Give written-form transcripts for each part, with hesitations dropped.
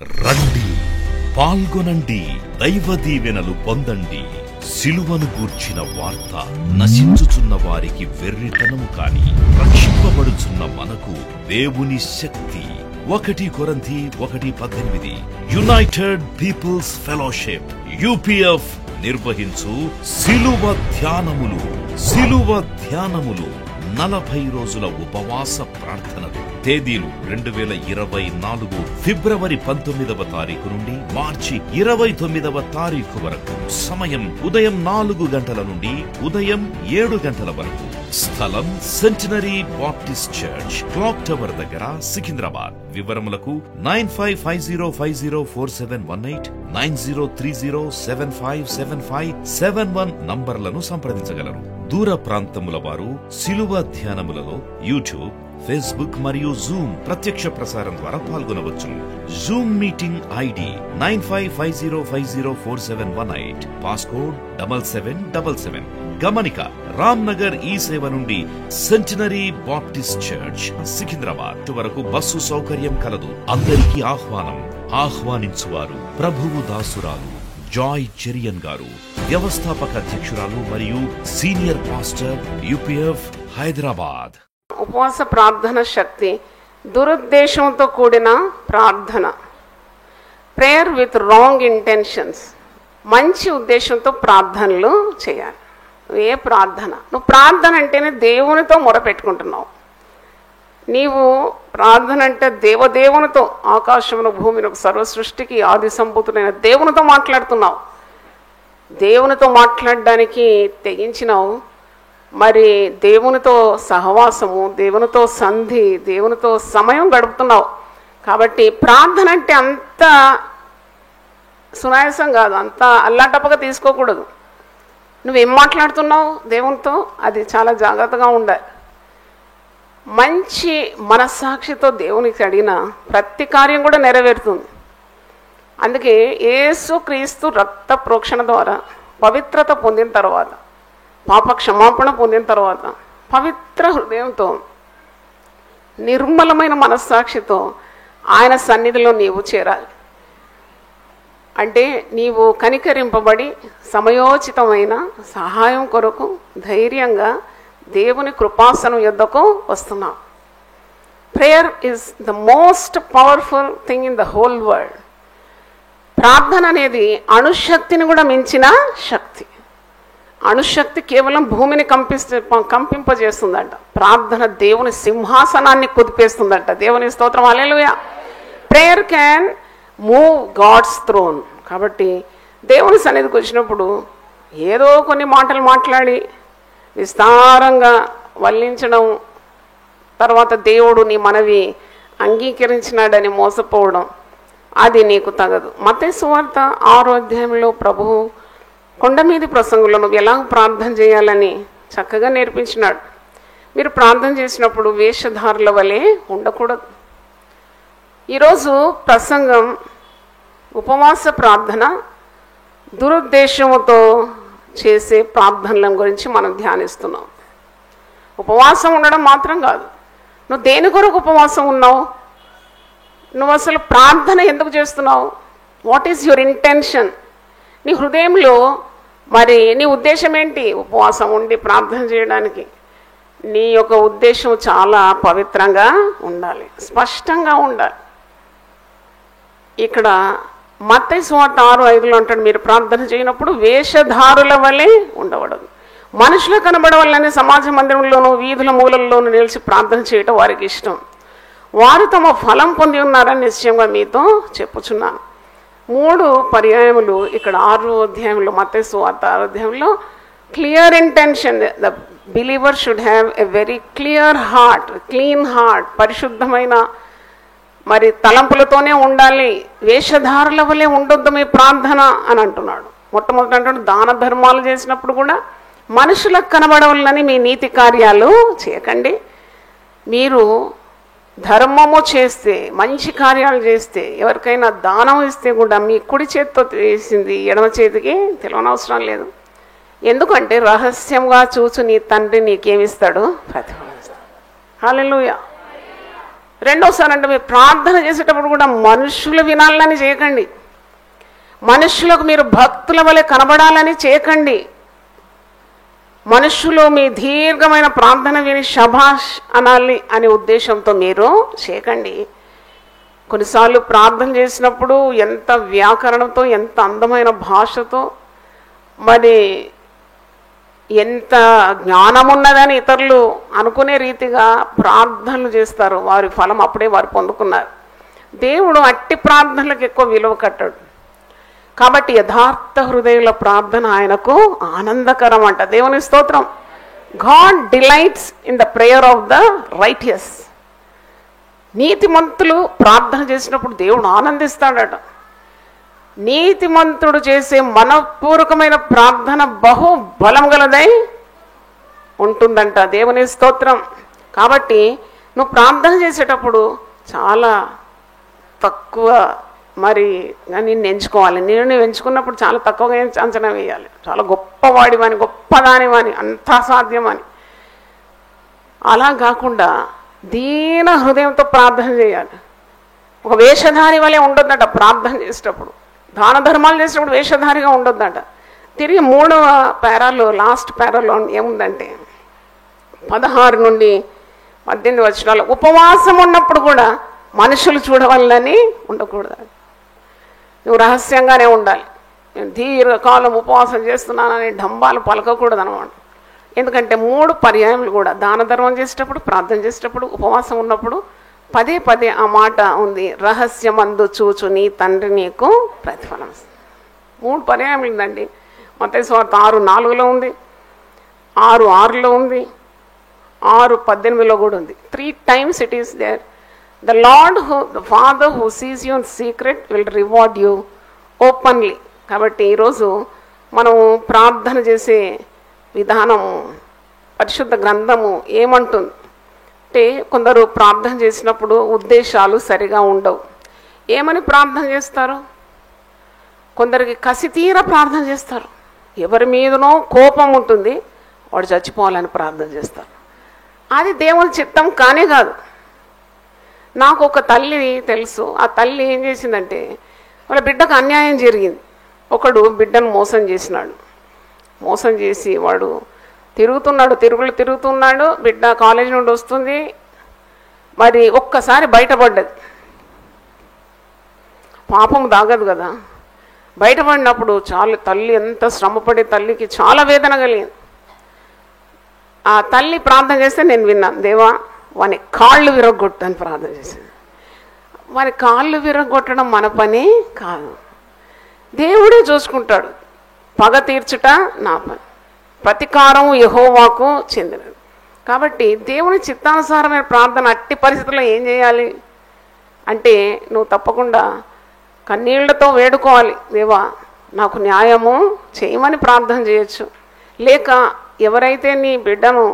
రండి, పాల్గొనండి, దైవ దీవెనలు పొందండి. సిలువను గూర్చిన వార్త నశించుచున్న వారికి వెర్రితనము కాని, రక్షింపబడుచున్న మనకు దేవుని శక్తి. 1 కొరింథీ 1:18 యునైటెడ్ పీపుల్స్ ఫెలోషిప్ UPF నిర్వహించు సిలువ ధ్యానములు. 40 రోజుల ఉపవాస ప్రార్థనలు. తేదీలు 2024 ఫిబ్రవరి 19వ తారీఖు నుండి మార్చి 29వ తారీఖు వరకు. సమయం ఉదయం 4 గంటల నుండి ఉదయం 7 గంటల వరకు. స్థలం centenary Baptist church, clock tower దగ్గర, సికింద్రాబాద్. వివరములకు 9550504718 9030757571 నంబర్లను సంప్రదించగలరు. దూర ప్రాంతముల వారు సిలువ ధ్యానములలో యూట్యూబ్, ఫేస్బుక్ మరియు జూమ్ ప్రత్యక్ష ప్రసారం ద్వారా పాల్గొనవచ్చు. Zoom meeting ID 9550504718 passcode 7777. గమనిక: రామ్ నగర్ ఈ సేవ నుండి సెంటినరీ బాప్టిస్ట్ చర్చ్, సికింద్రాబాద్ వరకు బస్సు సౌకర్యం కలదు. అందరికీ ఆహ్వానం. ఆహ్వానించువారు ప్రభువు దాసురాలు జాయ్ చెరియన్ గారు, వ్యవస్థాపక అధ్యక్షురాలు మరియు సీనియర్ పాస్టర్ UPF హైదరాబాద్. ఉపవాస ప్రార్థన శక్తి. దురుద్దేశంతో కూడిన ప్రార్థన. Prayer with wrong intentions. మంచి ఉద్దేశంతో ప్రార్థనలు చేయాలి. ఏ ప్రార్థన? నువ్వు ప్రార్థన అంటేనే దేవునితో మొరపెట్టుకుంటున్నావు. నీవు ప్రార్థన అంటే దేవదేవునితో, ఆకాశమును భూమిని సర్వ సృష్టికి ఆది సంభూతుడైన దేవునితో మాట్లాడుతున్నావు. దేవునితో మాట్లాడడానికి తెగించినావు. మరి దేవునితో సహవాసము, దేవునితో సంధి, దేవునితో సమయం గడుపుతున్నావు. కాబట్టి ప్రార్థన అంటే అంత సునాయాసం కాదు, అంత అల్లాటప్పగా తీసుకోకూడదు. నువ్వేం మాట్లాడుతున్నావు దేవునితో, అది చాలా జాగ్రత్తగా ఉండాలి. మంచి మనస్సాక్షితో దేవునికి అడిగిన ప్రతి కార్యం కూడా నెరవేరుతుంది. అందుకే యేసు క్రీస్తు రక్త ప్రోక్షణ ద్వారా పవిత్రత పొందిన తర్వాత, పాప క్షమాపణ పొందిన తర్వాత, పవిత్ర హృదయంతో, నిర్మలమైన మనస్సాక్షితో ఆయన సన్నిధిలో నీవు చేరాలి. అంటే నీవు కనికరింపబడి సమయోచితమైన సహాయం కొరకు ధైర్యంగా దేవుని కృపాసనం యొద్దకు వస్తున్నావు. Prayer is the most powerful thing in the whole world. ప్రార్థన అనేది అణుశక్తిని కూడా మించిన శక్తి. అణుశక్తి కేవలం భూమిని కంపింపజేస్తుందంట. ప్రార్థన దేవుని సింహాసనాన్ని కుదిపేస్తుందంట. దేవుని స్తోత్రం, hallelujah. Prayer can move God's throne. కాబట్టి దేవుని సన్నిధికి వచ్చినప్పుడు ఏదో కొన్ని మాటలు మాట్లాడి విస్తారంగా వల్లించడం, తర్వాత దేవుడు నీ మనవి అంగీకరించినాడని మోసపోవడం, అది నీకు తగదు. మత్తయి సువార్త 6వ అధ్యాయంలో ప్రభువు కొండ మీది ప్రసంగంలో నువ్వు ఎలా ప్రార్థన చేయాలని చక్కగా నేర్పించినాడు. మీరు ప్రార్థన చేసినప్పుడు వేషధారుల వలె ఉండకూడదు. ఈరోజు ప్రసంగం ఉపవాస ప్రార్థన, దురుద్దేశముతో చేసే ప్రార్థనల గురించి మనం ధ్యానిస్తున్నాం. ఉపవాసం ఉండడం మాత్రం కాదు, నువ్వు దేని కొరకు ఉపవాసం ఉన్నావు, నువ్వు అసలు ప్రార్థన ఎందుకు చేస్తున్నావు, వాట్ ఈజ్ యువర్ ఇంటెన్షన్, నీ హృదయంలో మరి నీ ఉద్దేశం ఏంటి? ఉపవాసం ఉండి ప్రార్థన చేయడానికి నీ యొక్క ఉద్దేశం చాలా పవిత్రంగా ఉండాలి, స్పష్టంగా ఉండాలి. ఇక్కడ మత్తయి సువార్త 6:5 అంటాడు, మీరు ప్రార్థన చేయనప్పుడు వేషధారుల వలె ఉండకూడదు. మనుషులు కనబడవాలని సమాజ మందిరంలోనూ వీధుల మూలల్లోనూ నిలిచి ప్రార్థన చేయటం వారికి ఇష్టం. వారు తమ ఫలం పొంది ఉన్నారని నిశ్చయంగా మీతో చెప్పుచున్నాను. 3 పర్యాయములు ఇక్కడ 6వ అధ్యాయంలో, మత్తయి సువార్త 6వ అధ్యాయంలో clear intention. The believer should have a very clear heart, clean heart, పరిశుద్ధమైన మరి తలంపులతోనే ఉండాలి. వేషధారుల వలె ఉండొద్దు మీ ప్రార్థన అని అంటున్నాడు. మొట్టమొదటి అంటాడు, దాన ధర్మాలు చేసినప్పుడు కూడా మనుషులకు కనబడవాలని మీ నీతి కార్యాలు చేయకండి. మీరు ధర్మము చేస్తే, మంచి కార్యాలు చేస్తే, ఎవరికైనా దానం ఇస్తే కూడా మీ కుడి చేతితో వేసింది ఎడమ చేతికి తెలియనవసరం లేదు. ఎందుకంటే రహస్యంగా చూచు నీ తండ్రి నీకేమిస్తాడు? ప్రతిఫలం ఇస్తాడు. హల్లెలూయా. రెండోసారి అంటే మీరు ప్రార్థన చేసేటప్పుడు కూడా మనుషులు వినాలని చేయకండి, మనుషులకు మీరు భక్తుల వలె కనబడాలని చేయకండి. మనుషులు మీ దీర్ఘమైన ప్రార్థన విని శభాష్ అనాలి అనే ఉద్దేశంతో మీరు చేయకండి. కొన్నిసార్లు ప్రార్థన చేసినప్పుడు ఎంత వ్యాకరణంతో, ఎంత అందమైన భాషతో, మరి ఎంత జ్ఞానం ఉన్నదని ఇతరులు అనుకునే రీతిగా ప్రార్థనలు చేస్తారు. వారి ఫలం అప్పుడే వారు పొందుకున్నారు. దేవుడు అట్టి ప్రార్థనలకు ఎక్కువ విలువ కట్టాడు. కాబట్టి యథార్థ హృదయుల ప్రార్థన ఆయనకు ఆనందకరం అంట. దేవుని స్తోత్రం. God delights in the prayer of the righteous. నీతిమంతులు ప్రార్థన చేసినప్పుడు దేవుడు ఆనందిస్తాడట. నీతిమంతుడు చేసే మనపూర్వకమైన ప్రార్థన బహు బలం గలదై ఉంటుందంట. దేవుని స్తోత్రం. కాబట్టి నువ్వు ప్రార్థన చేసేటప్పుడు చాలా తక్కువ మరి నిన్ను ఎంచుకోవాలి. నేను ఎంచుకున్నప్పుడు చాలా తక్కువగా అంచనా వేయాలి. చాలా గొప్పవాడివని, గొప్పదానివని, అంతా సాధ్యమని. అలా కాకుండా దీన హృదయంతో ప్రార్థన చేయాలి. ఒక వేషధారి వలె ఉండొద్దట ప్రార్థన చేసేటప్పుడు. దాన ధర్మాలు చేసేటప్పుడు వేషధారిగా ఉండొద్దట. తిరిగి 3వ పేరాలో, లాస్ట్ పేరాలో ఏముందంటే 16 నుండి 18 వచనాలు, ఉపవాసం ఉన్నప్పుడు కూడా మనుషులు చూడవాలని ఉండకూడదు. నువ్వు రహస్యంగానే ఉండాలి. నేను దీర్ఘకాలం ఉపవాసం చేస్తున్నానని డంబాలు పలకకూడదు అనమాట. ఎందుకంటే 3 పర్యాయములు కూడా దాన ధర్మం చేసేటప్పుడు, ప్రార్థన చేసేటప్పుడు, ఉపవాసం ఉన్నప్పుడు పదే పదే ఆ మాట ఉంది, రహస్యమందు చూచు నీ తండ్రి నీకు ప్రతిఫలం. 3 పర్యాయములు ఉందండి. మత్తయి సువార్త 6:4లో ఉంది, 6:6లో ఉంది, 6:18లో కూడా ఉంది. 3 times it is there. The Lord the Father who sees you in secret will reward you openly. కాబట్టి ఈరోజు మనం ప్రార్థన చేసే విధానము పరిశుద్ధ గ్రంథము ఏమంటుంది అంటే, కొందరు ప్రార్థన చేసినప్పుడు ఉద్దేశాలు సరిగా ఉండవు. ఏమని ప్రార్థన చేస్తారు? కొందరికి కసితీర ప్రార్థన చేస్తారు. ఎవరి మీదనో కోపం ఉంటుంది, వాడు చచ్చిపోవాలని ప్రార్థన చేస్తారు. అది దేవుని చిత్తం కానే కాదు. నాకు ఒక తల్లి తెలుసు. ఆ తల్లి ఏం చేసిందంటే, వాళ్ళ బిడ్డకు అన్యాయం జరిగింది. ఒకడు బిడ్డను మోసం చేసినాడు. మోసం చేసి వాడు తిరుగుతున్నాడు. బిడ్డ కాలేజీ నుండి వస్తుంది, మరి ఒక్కసారి బయటపడ్డది. పాపం దాగదు కదా. బయటపడినప్పుడు చాలా తల్లి ఎంత శ్రమపడే తల్లికి చాలా వేదన కలిగింది. ఆ తల్లి ప్రార్థన చేస్తే నేను విన్నాను, దేవా వాని కాళ్ళు విరగొట్టు అని ప్రార్థన చేసింది. వాని కాళ్ళు విరగొట్టడం మన పని కాదు, దేవుడే చూసుకుంటాడు. పగ తీర్చుట నా పని, ప్రతీకారం యెహోవాకు చెందినది. కాబట్టి దేవుని చిత్తానుసారమైన ప్రార్థన అట్టి పరిస్థితుల్లో ఏం చేయాలి అంటే, నువ్వు తప్పకుండా కన్నీళ్లతో వేడుకోవాలి, దేవా నాకు న్యాయము చేయమని ప్రార్థన చేయొచ్చు. లేక ఎవరైతే నీ బిడ్డను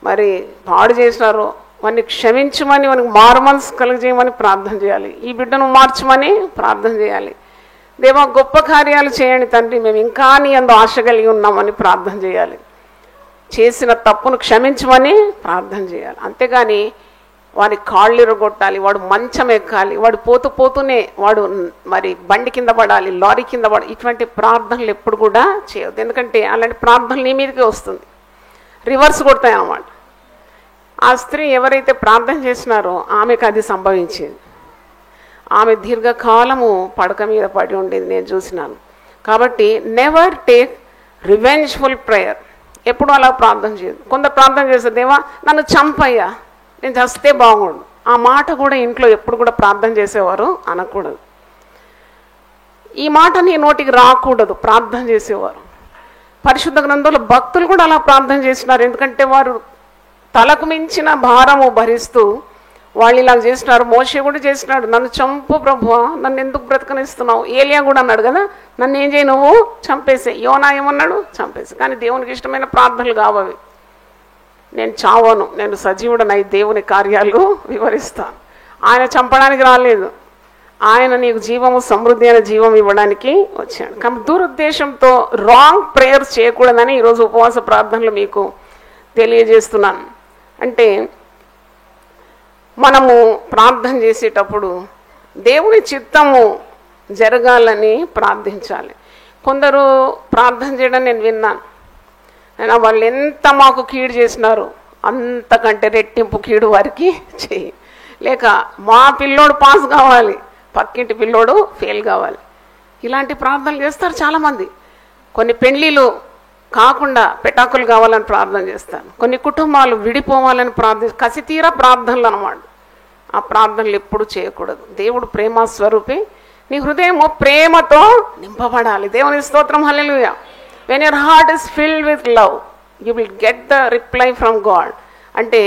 మరి పాడు చేసినారో వాడిని క్షమించమని, వానికి మారుమనసు కలిగజేయమని ప్రార్థన చేయాలి. ఈ బిడ్డను మార్చమని ప్రార్థన చేయాలి. దేవా గొప్ప కార్యాలు చేయండి తండ్రి, మేము ఇంకా నీ యందు ఆశ కలిగి ఉన్నామని ప్రార్థన చేయాలి. చేసిన తప్పును క్షమించమని ప్రార్థన చేయాలి. అంతేగాని వాడి కాళ్ళు ఇరగొట్టాలి, వాడు మంచం ఎక్కాలి, వాడు పోతూనే వాడు మరి బండి కింద పడాలి, లారీ కింద పడాలి, ఇటువంటి ప్రార్థనలు ఎప్పుడు కూడా చేయవద్దు. ఎందుకంటే అలాంటి ప్రార్థనలు నీ మీదకే వస్తుంది, రివర్స్ కొడతాయి అన్నమాట. ఆ స్త్రీ ఎవరైతే ప్రార్థన చేసినారో ఆమెకు అది సంభవించింది. ఆమె దీర్ఘకాలము పడక మీద పడి ఉండేది నేను చూసినాను. కాబట్టి నెవర్ టేక్ రివెంజ్ఫుల్ ప్రేయర్. ఎప్పుడు అలా ప్రార్థన చేయదు. కొంత ప్రార్థన చేస్తే, దేవా నన్ను చంపయ్యా, నేను చస్తే బాగుండు. ఆ మాట కూడా ఇంట్లో ఎప్పుడు కూడా ప్రార్థన చేసేవారు అనకూడదు. ఈ మాట నీ నోటికి రాకూడదు ప్రార్థన చేసేవారు. పరిశుద్ధ గ్రంథంలో భక్తులు కూడా అలా ప్రార్థన చేసినారు. ఎందుకంటే వారు తలకు మించిన భారము భరిస్తూ వాళ్ళు ఇలా చేసినారు. మోషే కూడా చేసినాడు, నన్ను చంపు ప్రభువా, నన్ను ఎందుకు బ్రతకనిస్తున్నావు. ఏలియా కూడా అన్నాడు కదా, నన్ను ఏం చేయి, నువ్వు చంపేసే. యోనా ఏమన్నాడు, చంపేసి. కానీ దేవునికి ఇష్టమైన ప్రార్థనలు కావవి. నేను చావను, నేను సజీవుడనై దేవుని కార్యాలు వివరిస్తాను. ఆయన చంపడానికి రాలేదు, ఆయన నీకు జీవము, సమృద్ధి అయిన జీవం ఇవ్వడానికి వచ్చాడు. కానీ దురుద్దేశంతో రాంగ్ ప్రేయర్స్ చేయకూడదని ఈరోజు ఉపవాస ప్రార్థనలు మీకు తెలియజేస్తున్నాను. అంటే మనము ప్రార్థన చేసేటప్పుడు దేవుని చిత్తము జరగాలని ప్రార్థించాలి. కొందరు ప్రార్థన చేయడం నేను విన్నాను, అయినా వాళ్ళు ఎంత మాకు కీడు చేసినారు అంతకంటే రెట్టింపు కీడు వారికి చేయి, లేక మా పిల్లోడు పాస్ కావాలి, పక్కింటి పిల్లోడు ఫెయిల్ కావాలి, ఇలాంటి ప్రార్థనలు చేస్తారు చాలామంది. కొన్ని పెళ్ళిళ్ళు కాకుండా పెటాకులు కావాలని ప్రార్థన చేస్తాను, కొన్ని కుటుంబాలు విడిపోవాలని కసితీరా ప్రార్థనలు అన్నమాట. ఆ ప్రార్థనలు ఎప్పుడు చేయకూడదు. దేవుడు ప్రేమ స్వరూపి, నీ హృదయము ప్రేమతో నింపబడాలి. దేవుని స్తోత్రం, hallelujah. When your heart is filled with love you will get the reply from God. అంటే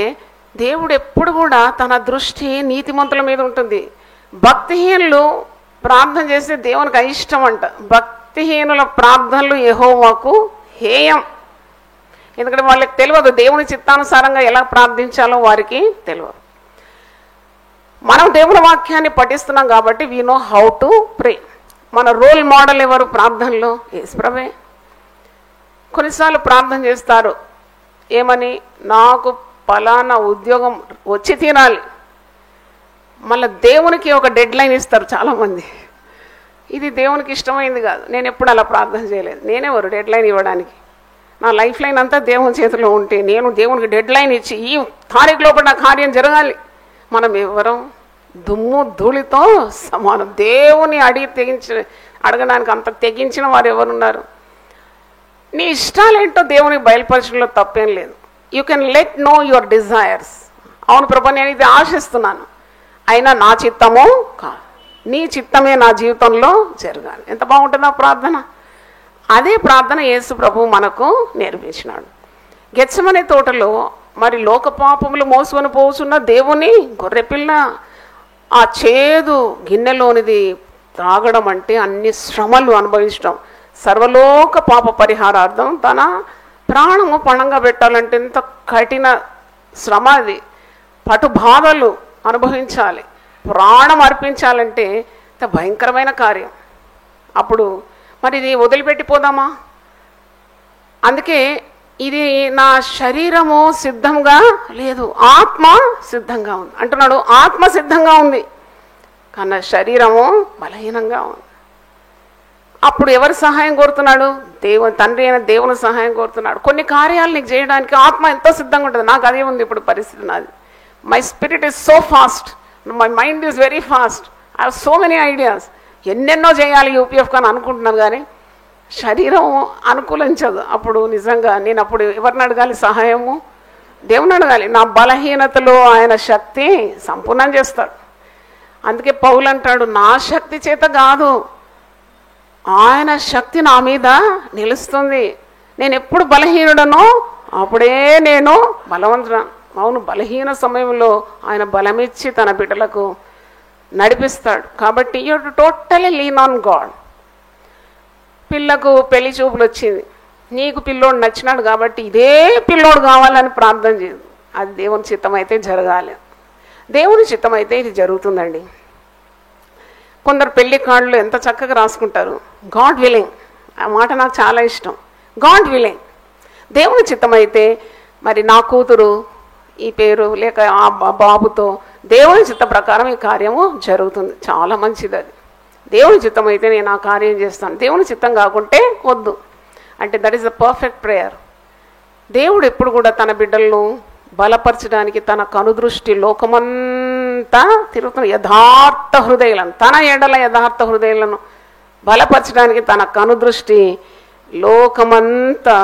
దేవుడు ఎప్పుడు కూడా తన దృష్టి నీతిమంతుల మీద ఉంటుంది. భక్తిహీనులు ప్రార్థన చేస్తే దేవునికి అయిష్టం అంట. భక్తిహీనుల ప్రార్థనలు యెహోవాకు హేయం. ఎందుకంటే వాళ్ళకి తెలియదు దేవుని చిత్తానుసారంగా ఎలా ప్రార్థించాలో, వారికి తెలియదు. మనం దేవుని వాక్యాన్ని పఠిస్తున్నాం కాబట్టి we know how to pray. మన రోల్ మోడల్ ఎవరు ప్రార్థనలో? యేసుప్రభువే. కొన్నిసార్లు ప్రార్థన చేస్తారు ఏమని, నాకు ఫలానా ఉద్యోగం వచ్చి తీరాలి. మళ్ళీ దేవునికి ఒక డెడ్ లైన్ ఇస్తారు చాలామంది. ఇది దేవునికి ఇష్టమైంది కాదు. నేను ఎప్పుడు అలా ప్రార్థన చేయలేదు. నేనెవరు డెడ్ లైన్ ఇవ్వడానికి? నా లైఫ్ లైన్ అంతా దేవుని చేతిలో ఉంటే నేను దేవునికి డెడ్ లైన్ ఇచ్చి ఈ తారీఖు లోపల నా కార్యం జరగాలి. మనం ఎవరం? దుమ్ము ధూళితో సమానం. దేవుని అడగడానికి అంత తెగించిన వారు ఎవరున్నారు? నీ ఇష్టాలేంటో దేవునికి బయలుపరచడంలో తప్పేం లేదు. You can let know your desires. అవును ప్రభా, నేను ఇది ఆశిస్తున్నాను, అయినా నా చిత్తము కాదు, నీ చిత్తమే నా జీవితంలో జరగాలి. ఎంత బాగుంటుందా ప్రార్థన! అదే ప్రార్థన యేసు ప్రభు మనకు నేర్పించినాడు. గెత్సెమనే తోటలో మరి లోక పాపములు మోసుకొని పోతున్న దేవుని గొర్రెపిల్ల ఆ చేదు గిన్నెలోనిది త్రాగడం అంటే అన్ని శ్రమలు అనుభవించడం. సర్వలోక పాప పరిహారార్థం తన ప్రాణము పణంగా పెట్టాలంటే ఎంత కఠిన శ్రమ అది. పటు బాధలు అనుభవించాలి, ప్రాణం అర్పించాలంటే ఎంత భయంకరమైన కార్యం. అప్పుడు మరి ఇది వదిలిపెట్టిపోదామా? అందుకే ఇది నా శరీరము సిద్ధంగా లేదు, ఆత్మ సిద్ధంగా ఉంది అంటున్నాడు. ఆత్మ సిద్ధంగా ఉంది కానీ శరీరము బలహీనంగా ఉంది. అప్పుడు ఎవరి సహాయం కోరుతున్నాడు? తండ్రి అయిన దేవుని సహాయం కోరుతున్నాడు. కొన్ని కార్యాలు నీకు చేయడానికి ఆత్మ ఎంతో సిద్ధంగా ఉంటుంది. నాకు అదే ఉంది ఇప్పుడు పరిస్థితి నాది. My spirit is so fast, my mind is very fast, I have so many ideas. ఎన్నెన్నో చేయాలి యూపీఎఫ్ అని అనుకుంటున్నాను, కానీ శరీరం అనుకూలించదు. అప్పుడు నిజంగా నేను అప్పుడు ఎవరిని అడగాలి సహాయము? దేవుని అడగాలి. నా బలహీనతలో ఆయన శక్తి సంపూర్ణం చేస్తాడు. అందుకే పౌలు అంటాడు, నా శక్తి చేత కాదు, ఆయన శక్తి నా మీద నిలుస్తుంది. నేను ఎప్పుడు బలహీనుడనో అప్పుడే నేను బలవంతుడు. అవును, బలహీన సమయంలో ఆయన బలమిచ్చి తన బిడ్డలకు నడిపిస్తాడు. కాబట్టి you to totally lean on God. పిల్లకు పెళ్లి చూపులు వచ్చింది, నీకు పిల్లోడు నచ్చినాడు కాబట్టి ఇదే పిల్లోడు కావాలని ప్రార్థన చేయదు. అది దేవుని చిత్తం అయితే జరగాలి. దేవుని చిత్తం అయితే ఇది జరుగుతుందండి. కొందరు పెళ్లి కార్డులు ఎంత చక్కగా రాసుకుంటారు, గాడ్ విల్లింగ్. ఆ మాట నాకు చాలా ఇష్టం. God willing. దేవుని చిత్తం అయితే మరి నా కూతురు ఈ పేరు లేక ఆ బాబుతో దేవుని చిత్త ప్రకారం ఈ కార్యము జరుగుతుంది. చాలా మంచిది అది. దేవుని చిత్తం అయితే నేను ఆ కార్యం చేస్తాను, దేవుని చిత్తం కాకుంటే వద్దు అంటే that is the perfect prayer. దేవుడు ఎప్పుడు కూడా తన బిడ్డలను బలపరచడానికి తన కనుదృష్టి లోకమంతా తిరుగుతున్న యథార్థ హృదయాలను, తన ఎడల యథార్థ హృదయాలను బలపరచడానికి తన కనుదృష్టి లోకమంతా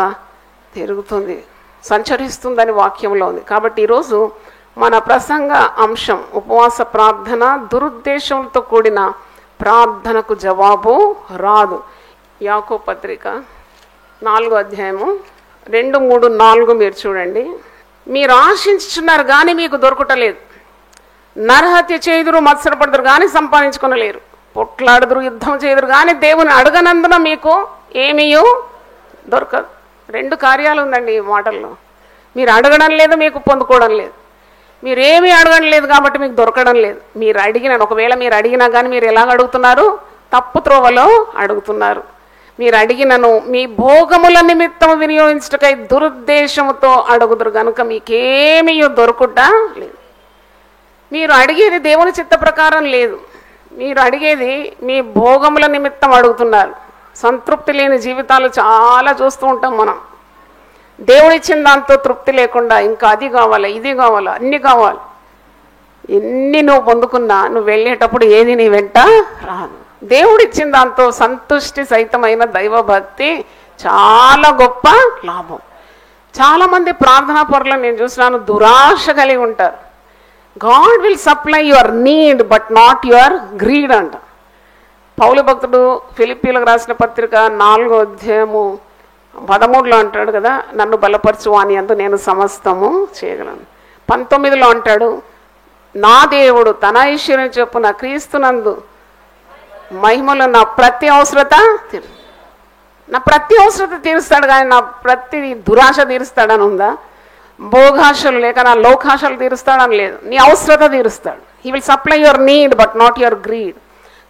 తిరుగుతుంది, సంచరిస్తుందని వాక్యంలో ఉంది. కాబట్టి ఈరోజు మన ప్రసంగ అంశం ఉపవాస ప్రార్థన, దురుద్దేశంతో కూడిన ప్రార్థనకు జవాబు రాదు. యాకోబు పత్రిక 4వ అధ్యాయము 2, 3, 4 మీరు చూడండి. మీరు ఆశించుచున్నారు కానీ మీకు దొరకటలేదు, నరహత్య చేయుదురు, మత్సరపడుదురు కానీ సంపాదించుకొనలేరు, పొట్లాడుదురు, యుద్ధం చేయుదురు కానీ దేవుని అడగనందున మీకు ఏమీ దొరకదు. 2 కార్యాలు ఉందండి ఈ మాటల్లో. మీరు అడగడం లేదు, మీకు పొందుకోవడం లేదు. మీరేమీ అడగడం లేదు కాబట్టి మీకు దొరకడం లేదు. మీరు అడిగిన ఒకవేళ మీరు అడిగినా కానీ మీరు ఎలాగ అడుగుతున్నారు? తప్పు త్రోవలో అడుగుతున్నారు. మీరు అడిగినను మీ భోగముల నిమిత్తం వినియోగించటకై దురుద్దేశముతో అడుగుదురు కనుక మీకేమీ దొరకట లేదు. మీరు అడిగేది దేవుని చిత్త ప్రకారం లేదు. మీరు అడిగేది మీ భోగముల నిమిత్తం అడుగుతున్నారు. సంతృప్తి లేని జీవితాలు చాలా చూస్తూ ఉంటాం మనం. దేవుడిచ్చిన దాంతో తృప్తి లేకుండా ఇంకా అది కావాలి, ఇది కావాలి, అన్నీ కావాలి. ఎన్ని నువ్వు పొందుకున్నా నువ్వు వెళ్ళేటప్పుడు ఏది నీ వెంట రాదు. దేవుడిచ్చిన దాంతో సంతుష్టి సహితమైన దైవభక్తి చాలా గొప్ప లాభం. చాలామంది ప్రార్థనా పరులను నేను చూసినాను, దురాశ కలిగి ఉంటారు. God will supply your need but not your greed అంట. పౌలు భక్తుడు ఫిలిప్పీలకు రాసిన పత్రిక 4వ అధ్యాయము 13లో అంటాడు కదా, నన్ను బలపరచు అని అందు నేను సమస్తము చేయగలను. 19లో అంటాడు, నా దేవుడు తన ఐశ్వర్యం చొప్పున క్రీస్తునందు మహిమలో నా ప్రతి అవసరత తీరుస్తాడు. కానీ నా ప్రతి దురాశ తీరుస్తాడని ఉందా? భోగాశలు లేక నా లోకాశలు తీరుస్తాడని లేదు. నీ అవసరత తీరుస్తాడు. He will supply your need but not your greed.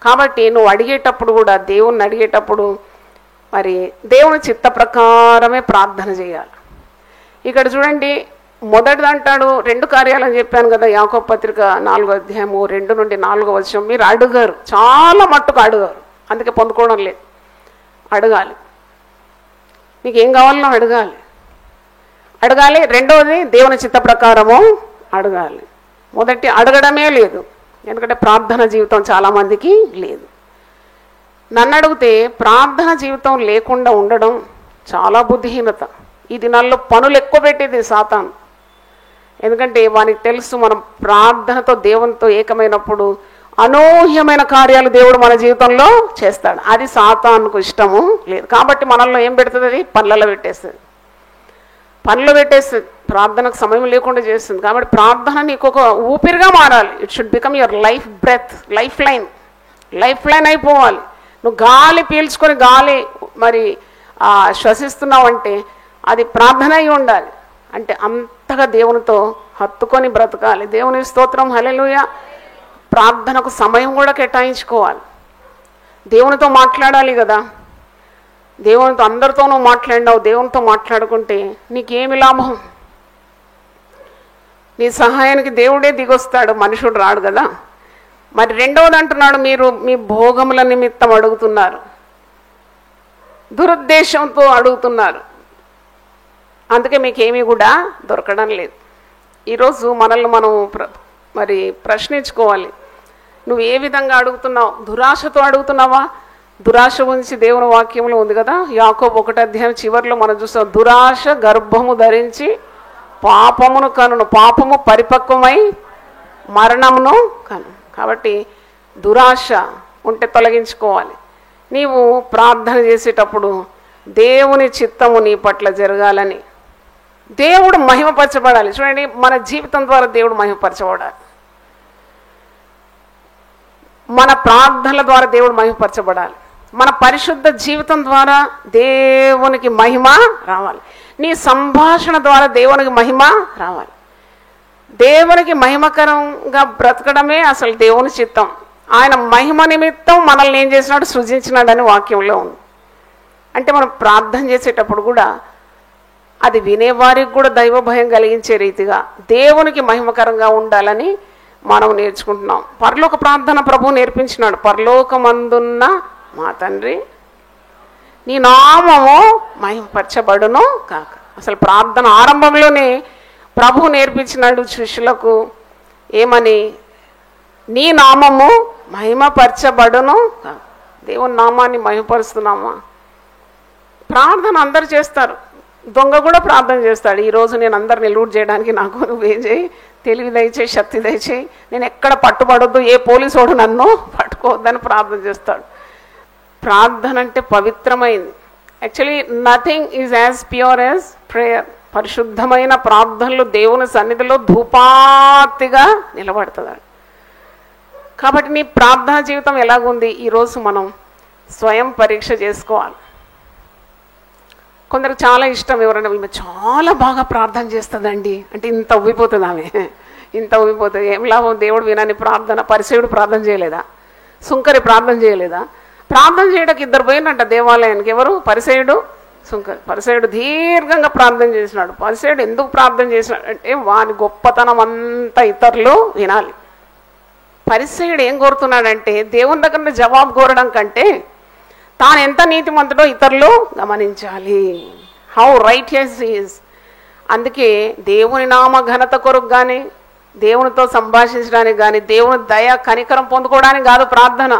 కాబట్టి నువ్వు అడిగేటప్పుడు కూడా, దేవుణ్ణి అడిగేటప్పుడు మరి దేవుని చిత్త ప్రకారమే ప్రార్థన చేయాలి. ఇక్కడ చూడండి, మొదటిది అంటాడు 2 కార్యాలని చెప్పాను కదా, యాకోబు పత్రిక 4వ అధ్యాయము 2 నుండి 4వ వచనం. మీరు అడుగారు, చాలా మట్టుకు అడుగారు, అందుకే పొందుకోవడం లేదు. అడగాలి, నీకేం కావాలనో అడగాలి. రెండవది దేవుని చిత్త ప్రకారము అడగాలి. మొదటి అడగడమే లేదు, ఎందుకంటే ప్రార్థన జీవితం చాలామందికి లేదు. నన్ను అడిగితే ప్రార్థన జీవితం లేకుండా ఉండడం చాలా బుద్ధిహీనత. ఈ దినాల్లో పనులు ఎక్కువ పెట్టేది సాతాను. ఎందుకంటే వానికి తెలుసు, మనం ప్రార్థనతో దేవునితో ఏకమైనప్పుడు అనూహ్యమైన కార్యాలు దేవుడు మన జీవితంలో చేస్తాడు. అది సాతానుకు ఇష్టము లేదు. కాబట్టి మనల్లో ఏం పెడుతుంది? అది పనులలో పెట్టేస్తుంది. ప్రార్థనకు సమయం లేకుండా చేస్తుంది. కాబట్టి ప్రార్థన నీకు ఒక ఊపిరిగా మారాలి. It should become your life breath, life line అయిపోవాలి. నువ్వు గాలి పీల్చుకొని గాలి మరి శ్వసిస్తున్నావు అంటే అది ప్రార్థన అయి ఉండాలి. అంటే అంతగా దేవునితో హత్తుకొని బ్రతకాలి. దేవుని స్తోత్రం, హల్లెలూయా. ప్రార్థనకు సమయం కూడా కేటాయించుకోవాలి. దేవునితో మాట్లాడాలి కదా. దేవునితో అందరితోనూ మాట్లాడినావు, దేవునితో మాట్లాడుకుంటే నీకేమి లాభం? నీ సహాయానికి దేవుడే దిగొస్తాడు, మనుషుడు రాడు కదా. మరి రెండవది అంటున్నాడు, మీరు మీ భోగముల నిమిత్తం అడుగుతున్నారు, దురుద్దేశంతో అడుగుతున్నారు, అందుకే మీకేమీ కూడా దొరకడం లేదు. ఈరోజు మనల్ని మనం మరి ప్రశ్నించుకోవాలి. నువ్వు ఏ విధంగా అడుగుతున్నావు? దురాశతో అడుగుతున్నావా? దురాశ గురించి దేవుని వాక్యంలో ఉంది కదా, యాకోబు 1వ అధ్యాయం చివరిలో మనం చూస్తాం, దురాశ గర్భము ధరించి పాపమును కనును, పాపము పరిపక్వమై మరణమును కను. కాబట్టి దురాశ ఉంటే తొలగించుకోవాలి. నీవు ప్రార్థన చేసేటప్పుడు దేవుని చిత్తము నీ పట్ల జరగాలని, దేవుడు మహిమపరచబడాలి. చూడండి, మన జీవితం ద్వారా దేవుడు మహిమపరచబడాలి. మన ప్రార్థనల ద్వారా దేవుడు మహిమపరచబడాలి. మన పరిశుద్ధ జీవితం ద్వారా దేవునికి మహిమ రావాలి. నీ సంభాషణ ద్వారా దేవునికి మహిమ రావాలి. దేవునికి మహిమకరంగా బ్రతకడమే అసలు దేవుని చిత్తం. ఆయన మహిమ నిమిత్తం మనల్ని ఏం చేసినాడు? సృజించినాడని వాక్యంలో ఉంది. అంటే మనం ప్రార్థన చేసేటప్పుడు కూడా అది వినేవారికి కూడా దైవ భయం కలిగించే రీతిగా దేవునికి మహిమకరంగా ఉండాలని మనం నేర్చుకుంటున్నాం. పరలోక ప్రార్థన ప్రభువు నేర్పించినాడు. పరలోకమందున్న మా తండ్రి, నీ నామము మహిమపరచబడును కాక. అసలు ప్రార్థన ఆరంభంలోనే ప్రభువు నేర్పించినాడు శిష్యులకు ఏమని? నీ నామము మహిమపరచబడును కాక. దేవుని నామాన్ని మహిమపరుస్తున్నామా? ప్రార్థన అందరు చేస్తారు, దొంగ కూడా ప్రార్థన చేస్తాడు. ఈరోజు నేను అందరిని లూట్ చేయడానికి నాకు నువ్వేం చేయి, తెలివి దయచేయి, శక్తి దయచేయి, నేను ఎక్కడ పట్టుబడొద్దు, ఏ పోలీసోడు నన్ను పట్టుకోవద్దని ప్రార్థన చేస్తాడు. ప్రార్థన అంటే పవిత్రమైంది. Actually nothing is as pure as prayer. పరిశుద్ధమైన ప్రార్థనలు దేవుని సన్నిధిలో ధూపాతిగా నిలబడుతుంది. కాబట్టి నీ ప్రార్థన జీవితం ఎలాగుంది? ఈరోజు మనం స్వయం పరీక్ష చేసుకోవాలి. కొందరికి చాలా ఇష్టం, ఎవరైనా ఈమె చాలా బాగా ప్రార్థన చేస్తుందండి అంటే ఇంత ఉబ్బిపోతుంది, ఆమె ఇంత ఉబ్బిపోతుంది. ఏం లాభం? దేవుడు వినని ప్రార్థన. పరిసేయుడు ప్రార్థన చేయలేదా? సుంకరి ప్రార్థన చేయలేదా? ప్రార్థన చేయడానికి 2 పోయినట్ట దేవాలయానికి. ఎవరు? పరిసేయుడు, సుంకరి. పరిసేయుడు దీర్ఘంగా ప్రార్థన చేసినాడు. పరిసేయుడు ఎందుకు ప్రార్థన చేసినాడు అంటే వాని గొప్పతనం అంతా ఇతరులు వినాలి. పరిసయ్యుడు ఏం కోరుతున్నాడంటే దేవుని దగ్గర జవాబు కోరడం కంటే తాను ఎంత నీతిమంతుడో ఇతరులు గమనించాలి. How righteous is. అందుకే దేవుని నామ ఘనత కొరకు కానీ, దేవునితో సంభాషించడానికి కానీ, దేవుని దయ కనికరం పొందుకోవడానికి కాదు ప్రార్థన.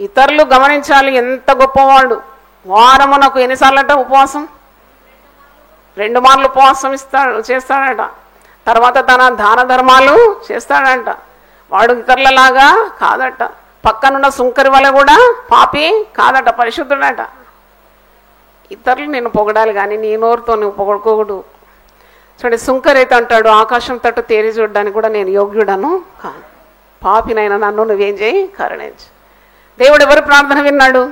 ఇతరులు గమనించాలి ఎంత గొప్పవాడు. వారమునకు ఎన్నిసార్లట ఉపవాసం? 2 మార్లు ఉపవాసం చేస్తాడట. తర్వాత తన దాన ధర్మాలు చేస్తాడంట. వాడు ఇతరులలాగా కాదట. పక్కనున్న సుంకరి వల్ల కూడా పాపి కాదట, పరిశుద్ధుడట. ఇతరులు నేను పొగడాలి కానీ నీ నోరుతో నువ్వు పొగడుకోకూడదు. చూడండి, సుంకరి అయితే అంటాడు, ఆకాశం తట్టు తేరి చూడడానికి కూడా నేను యోగ్యుడను కాదు, పాపినైనా నన్ను నువ్వేం చేయి, కరుణించు. దేవుడు ఎవరి ప్రార్థన విన్నాడు?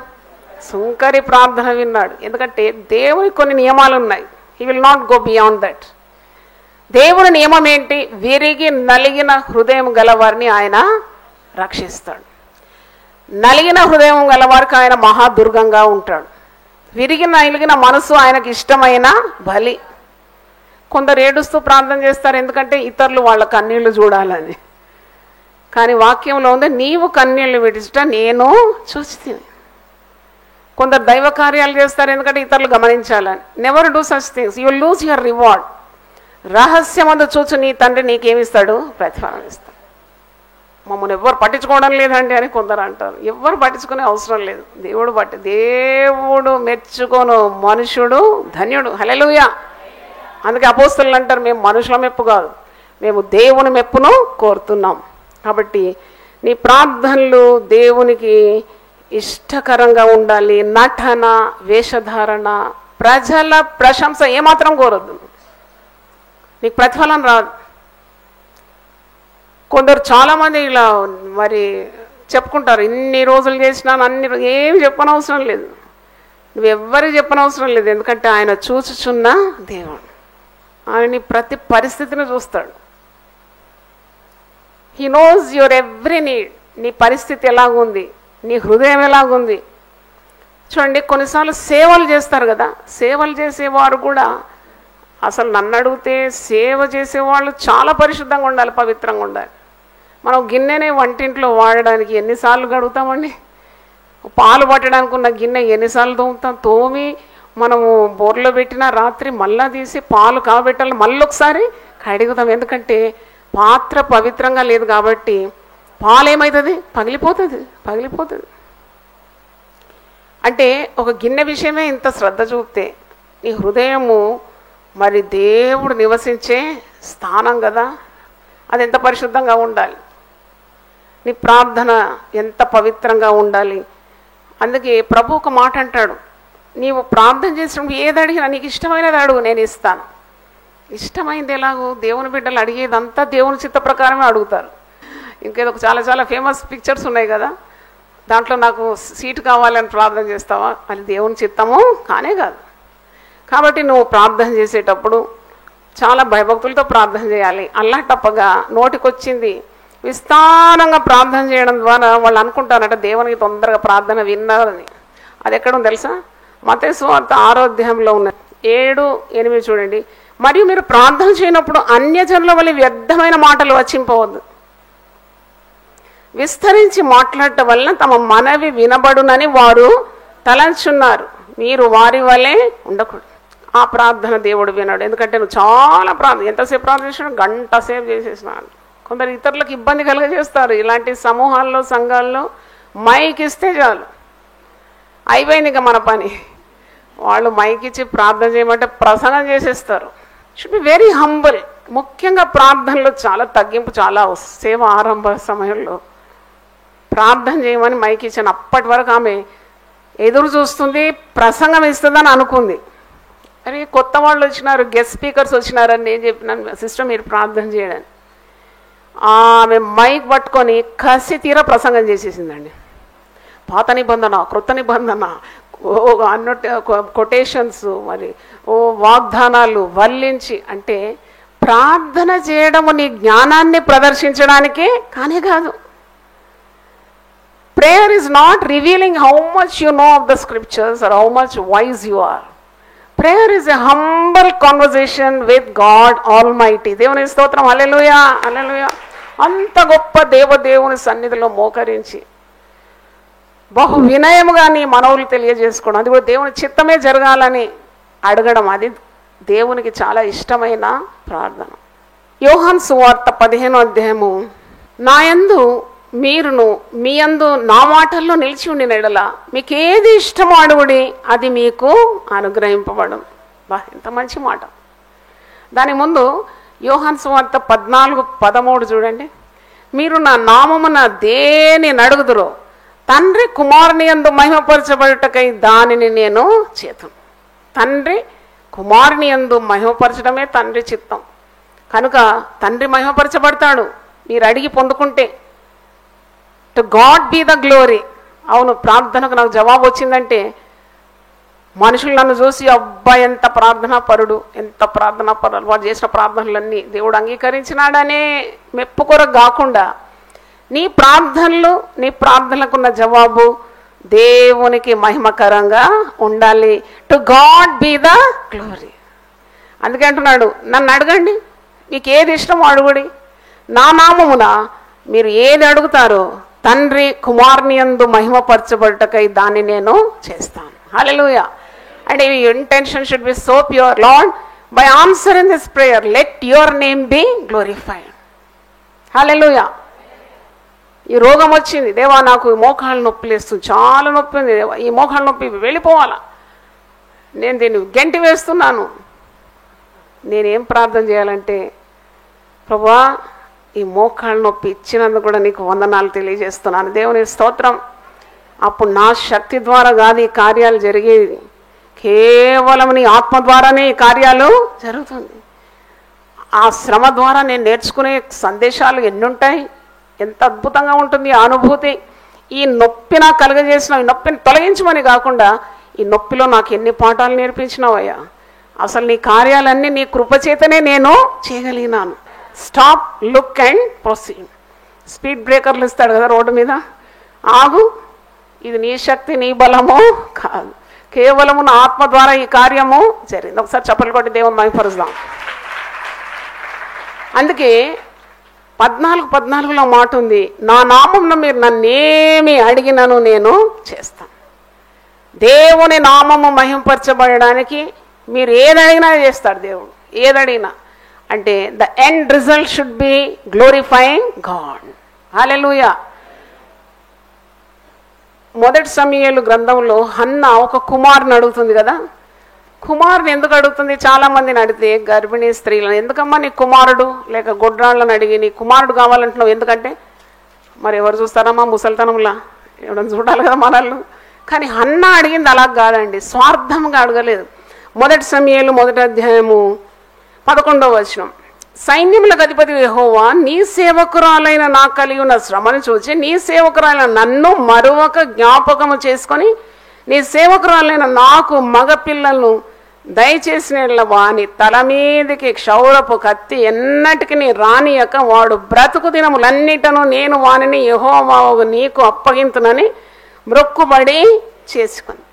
సుంకరి ప్రార్థన విన్నాడు. ఎందుకంటే దేవుని కొన్ని నియమాలు ఉన్నాయి. He will not go beyond that. దేవుని నియమం ఏంటి? విరిగి నలిగిన హృదయం గలవారిని ఆయన రక్షిస్తాడు. నలిగిన హృదయం గలవారికి ఆయన మహాదుర్గంగా ఉంటాడు. విరిగి నలిగిన మనసు ఆయనకి ఇష్టమైన బలి. కొందరు ఏడుస్తూ ప్రార్థన చేస్తారు, ఎందుకంటే ఇతరులు వాళ్ళ కన్నీళ్లు చూడాలని. కానీ వాక్యంలో ఉంది, నీవు కన్నీళ్లు విడిచుట నేను చూసి. కొందరు దైవ కార్యాలు చేస్తారు, ఎందుకంటే ఇతరులు గమనించాలని. Never do such things, you will lose your reward. రహస్యమందు చూచు నీ తండ్రి నీకేమిస్తాడు? ప్రతిఫలం ఇస్తాడు. మమ్మల్ని ఎవ్వరు పట్టించుకోవడం లేదండి అని కొందరు అంటారు. ఎవ్వరు పట్టించుకునే అవసరం లేదు. దేవుడు మెచ్చుకోను మనుషుడు ధన్యుడు. హల్లెలూయా. అందుకే అపోస్తలులు అంటారు, మేము మనుషుల మెప్పు కాదు, మేము దేవుని మెప్పును కోరుతున్నాం. కాబట్టి నీ ప్రార్థనలు దేవునికి ఇష్టకరంగా ఉండాలి. నటన, వేషధారణ, ప్రజల ప్రశంస ఏమాత్రం కోరద్దు. నీకు ప్రతిఫలం రాదు. కొందరు చాలామంది ఇలా మరి చెప్పుకుంటారు, ఇన్ని రోజులు చేసినాను, ఏమి చెప్పనవసరం లేదు. నువ్వెవ్వరికి చెప్పనవసరం లేదు. ఎందుకంటే ఆయన చూచుచున్న దేవుడు. ఆయన నీ ప్రతి పరిస్థితిని చూస్తాడు. He knows your every need. నీ పరిస్థితి ఎలాగుంది, నీ హృదయం ఎలాగుంది. చూడండి, కొన్నిసార్లు సేవలు చేస్తారు కదా, సేవలు చేసేవారు కూడా అసలు నన్ను అడిగితే సేవ చేసేవాళ్ళు చాలా పరిశుద్ధంగా ఉండాలి, పవిత్రంగా ఉండాలి. మనం గిన్నెనే వంటింట్లో వాడడానికి ఎన్నిసార్లు కడుగుతామండి? పాలు పట్టడానికి ఉన్న గిన్నె ఎన్నిసార్లు తోముతాం? తోమి మనము బోర్లో పెట్టిన రాత్రి మళ్ళా తీసి పాలు కాబెట్టాలి, మళ్ళీ ఒకసారి కడుగుతాం. ఎందుకంటే పాత్ర పవిత్రంగా లేదు కాబట్టి పాలు ఏమవుతుంది? పగిలిపోతుంది. అంటే ఒక గిన్నె విషయమే ఇంత శ్రద్ధ చూపితే నీ హృదయము మరి దేవుడు నివసించే స్థానం కదా, అది ఎంత పరిశుద్ధంగా ఉండాలి. నీ ప్రార్థన ఎంత పవిత్రంగా ఉండాలి. అందుకే ప్రభు ఒక మాట అంటాడు, నీవు ప్రార్థన చేసినప్పుడు ఏది అడిగినా నీకు ఇష్టమైనది అడుగు, నేను ఇస్తాను. ఇష్టమైంది ఎలాగో? దేవుని బిడ్డలు అడిగేదంతా దేవుని చిత్త ప్రకారమే అడుగుతారు. ఇంకేదో చాలా ఫేమస్ పిక్చర్స్ ఉన్నాయి కదా, దాంట్లో నాకు సీటు కావాలని ప్రార్థన చేస్తావా? అది దేవుని చిత్తము కానే కాదు. కాబట్టి నువ్వు ప్రార్థన చేసేటప్పుడు చాలా భయభక్తులతో ప్రార్థన చేయాలి. అల్లాటప్పగా నోటికొచ్చింది విస్తారంగా ప్రార్థన చేయడం ద్వారా వాళ్ళు అనుకుంటారట దేవునికి తొందరగా ప్రార్థన విన్నారని. అది ఎక్కడ ఉంది తెలుసా? మత్తయి సువార్త 6వ అధ్యాయంలో ఉన్నది. 7, 8 చూడండి. మరియు మీరు ప్రార్థన చేయనప్పుడు అన్యజనుల వలె వ్యర్థమైన మాటలు వచింపవద్దు. విస్తరించి మాట్లాడటం వలన తమ మనవి వినబడునని వారు తలంచున్నారు. మీరు వారి వలె ఉండకూడదు. ఆ ప్రార్థన దేవుడు విన్నాడు. ఎందుకంటే నువ్వు చాలా ప్రార్థన, ఎంతసేపు ప్రార్థన చేసినాడు? గంట సేపు చేసేసినాడు. కొందరు ఇతరులకు ఇబ్బంది కలుగజేస్తారు. ఇలాంటి సమూహాల్లో, సంఘాల్లో మైక్ ఇస్తే చాలు, అయిపోయింది ఇక మన పని. వాళ్ళు మైక్ ఇచ్చి ప్రార్థన చేయమంటే ప్రసంగం చేసేస్తారు. Should be very humble. ముఖ్యంగా ప్రార్థనలో చాలా తగ్గింపు, చాలా సేవ ఆరంభ సమయంలో ప్రార్థన చేయమని మైక్ ఇచ్చాను. అప్పటి వరకు ఆమె ఎదురు చూస్తుంది, ప్రసంగం ఇస్తుందని అనుకుంది. అరే కొత్త వాళ్ళు వచ్చినారు, గెస్ట్ స్పీకర్స్ వచ్చినారని నేను చెప్పినాను, సిస్టర్ మీరు ప్రార్థన చేయడానికి. ఆమె మైక్ పట్టుకొని కసి తీరా ప్రసంగం చేసేసిందండి. పాత నిబంధన, క్రొత్త నిబంధన, కొటేషన్స్, మరి వాగ్దానాలు వల్లించి. అంటే ప్రార్థన చేయడము నీ జ్ఞానాన్ని ప్రదర్శించడానికే కానీ కాదు. Prayer is not revealing how much you know of the scriptures or how much wise you are. Prayer is a humble conversation with God Almighty. దేవుని స్తోత్రం. హల్లెలూయా, హల్లెలూయా. అంత గొప్ప దేవదేవుని సన్నిధిలో మోకరించి బహు వినయముగా నీ మనవులు తెలియజేసుకోవడం, అది కూడా దేవుని చిత్తమే జరగాలని అడగడం, అది దేవునికి చాలా ఇష్టమైన ప్రార్థన. యోహాను సువార్త 15వ అధ్యాయము, నా యందు మీరును మీ యందు నా మాటల్లో నిలిచి ఉండిన ఎడల మీకేది ఇష్టమో అడుగుడి, అది మీకు అనుగ్రహింపబడు. బా, ఎంత మంచి మాట. దాని ముందు యోహాను సువార్త 14:13 చూడండి. మీరు నా నామమున దేని నడుగుదురో తండ్రి కుమారుని యందు మహిమపరచబడుటకై దానిని నేను చేతును. తండ్రి కుమారుని యందు మహిమపరచడమే తండ్రి చిత్తం కనుక తండ్రి మహిమపరచబడతాడు మీరు అడిగి పొందుకుంటే. To God be the glory. అవును, ప్రార్థనకు నాకు జవాబు వచ్చిందంటే మనుషులు నన్ను చూసి అబ్బాయి ఎంత ప్రార్థనా పరుడు, ఎంత ప్రార్థనా పరుడు, వాడు చేసిన ప్రార్థనలన్నీ దేవుడు అంగీకరించినాడనే మెప్పు కొరకు కాకుండా నీ ప్రార్థనలకున్న జవాబు దేవునికి మహిమకరంగా ఉండాలి. To God be the glory. అందుకే అంటున్నాడు, నన్ను అడగండి, మీకు ఏది ఇష్టమో అడుగుడి, నా నామమున మీరు ఏది అడుగుతారో తండ్రి కుమారుని యందు మహిమపరచబడుటకై దాన్ని నేను చేస్తాను. హల్లెలూయా. And your intention should be so pure. Lord, by answering this prayer, let your name be glorified. Hallelujah. ఈ రోగం వచ్చింది, దేవా నాకు మోకాళ్ళ నొప్పి లేస్తుంది, చాలా నొప్పి ఉంది దేవా, ఈ మోకాళ్ళ నొప్పి వెళ్ళిపోవాలా, నేను దీన్ని గెంటి వేస్తున్నాను. నేనేం ప్రార్థన చేయాలంటే, ప్రభువా ఈ మోకాళ్ళ నొప్పి ఇచ్చినందుకు కూడా నీకు వందనాలు తెలియజేస్తున్నాను, దేవుని స్తోత్రం. అప్పుడు నా శక్తి ద్వారా కాదు ఈ కార్యాలు జరిగేది, కేవలం నీ ఆత్మ ద్వారానే ఈ కార్యాలు జరుగుతుంది. ఆ శ్రమ ద్వారా నేను నేర్చుకునే సందేశాలు ఎన్నుంటాయి, ఎంత అద్భుతంగా ఉంటుంది ఆ అనుభూతి. ఈ నొప్పి నాకు కలుగజేసిన, ఈ నొప్పిని తొలగించమని కాకుండా ఈ నొప్పిలో నాకు ఎన్ని పాఠాలు నేర్పించినావయ్యా, అసలు నీ కార్యాలన్నీ నీ కృపచేతనే నేను చేయగలిగినాను. Stop, look and proceed. Speed బ్రేకర్లు ఇస్తాడు కదా రోడ్డు మీద, ఆగు, ఇది నీ శక్తి నీ బలము కాదు, కేవలము నా ఆత్మ ద్వారా ఈ కార్యము జరిగింది. ఒకసారి చప్పట్లు కొట్టి దేవుని మహిమపరుద్దాం. అందుకే 14:14లో మాట ఉంది, నా నామంలో మీరు నన్నేమి అడిగినను నేను చేస్తాను. దేవుని నామము మహిమపరచబడడానికి మీరు ఏదడిగినా చేస్తాడు దేవుడు. ఏదడిగినా అంటే the end result should be glorifying God. Hallelujah. మొదటి సమూయేలు గ్రంథంలో హన్న ఒక కుమారుని అడుగుతుంది కదా. కుమారుని ఎందుకు అడుగుతుంది? చాలా మందిని అడిగితే గర్భిణీ స్త్రీలను, ఎందుకమ్మా నీ కుమారుడు లేక గొడ్రాళ్ళని అడిగి నీ కుమారుడు కావాలంటున్నావు, ఎందుకంటే మరి ఎవరు చూస్తారమ్మా ముసలితనంలా, ఎవరైనా చూడాలి కదా మనల్ని. కానీ హన్న అడిగింది అలా కాదండి, స్వార్థంగా అడగలేదు. మొదటి సమూయేలు 1వ అధ్యాయము 11వ వచనం, సైన్యములకు అధిపతి యెహోవా నీ సేవకురాలైన నాకు కలిగి ఉన్న శ్రమను చూచి నీ సేవకురాలైన నన్ను మరొక జ్ఞాపకము చేసుకొని నీ సేవకురాలైన నాకు మగపిల్లలను దయచేసిన వాని తల మీదకి క్షౌరపు కత్తి ఎన్నటికి నీ రానియక వాడు బ్రతుకు దినములన్నిటను నేను వానిని యెహోవా నీకు అప్పగింతునని మ్రొక్కుబడి చేసుకుంది.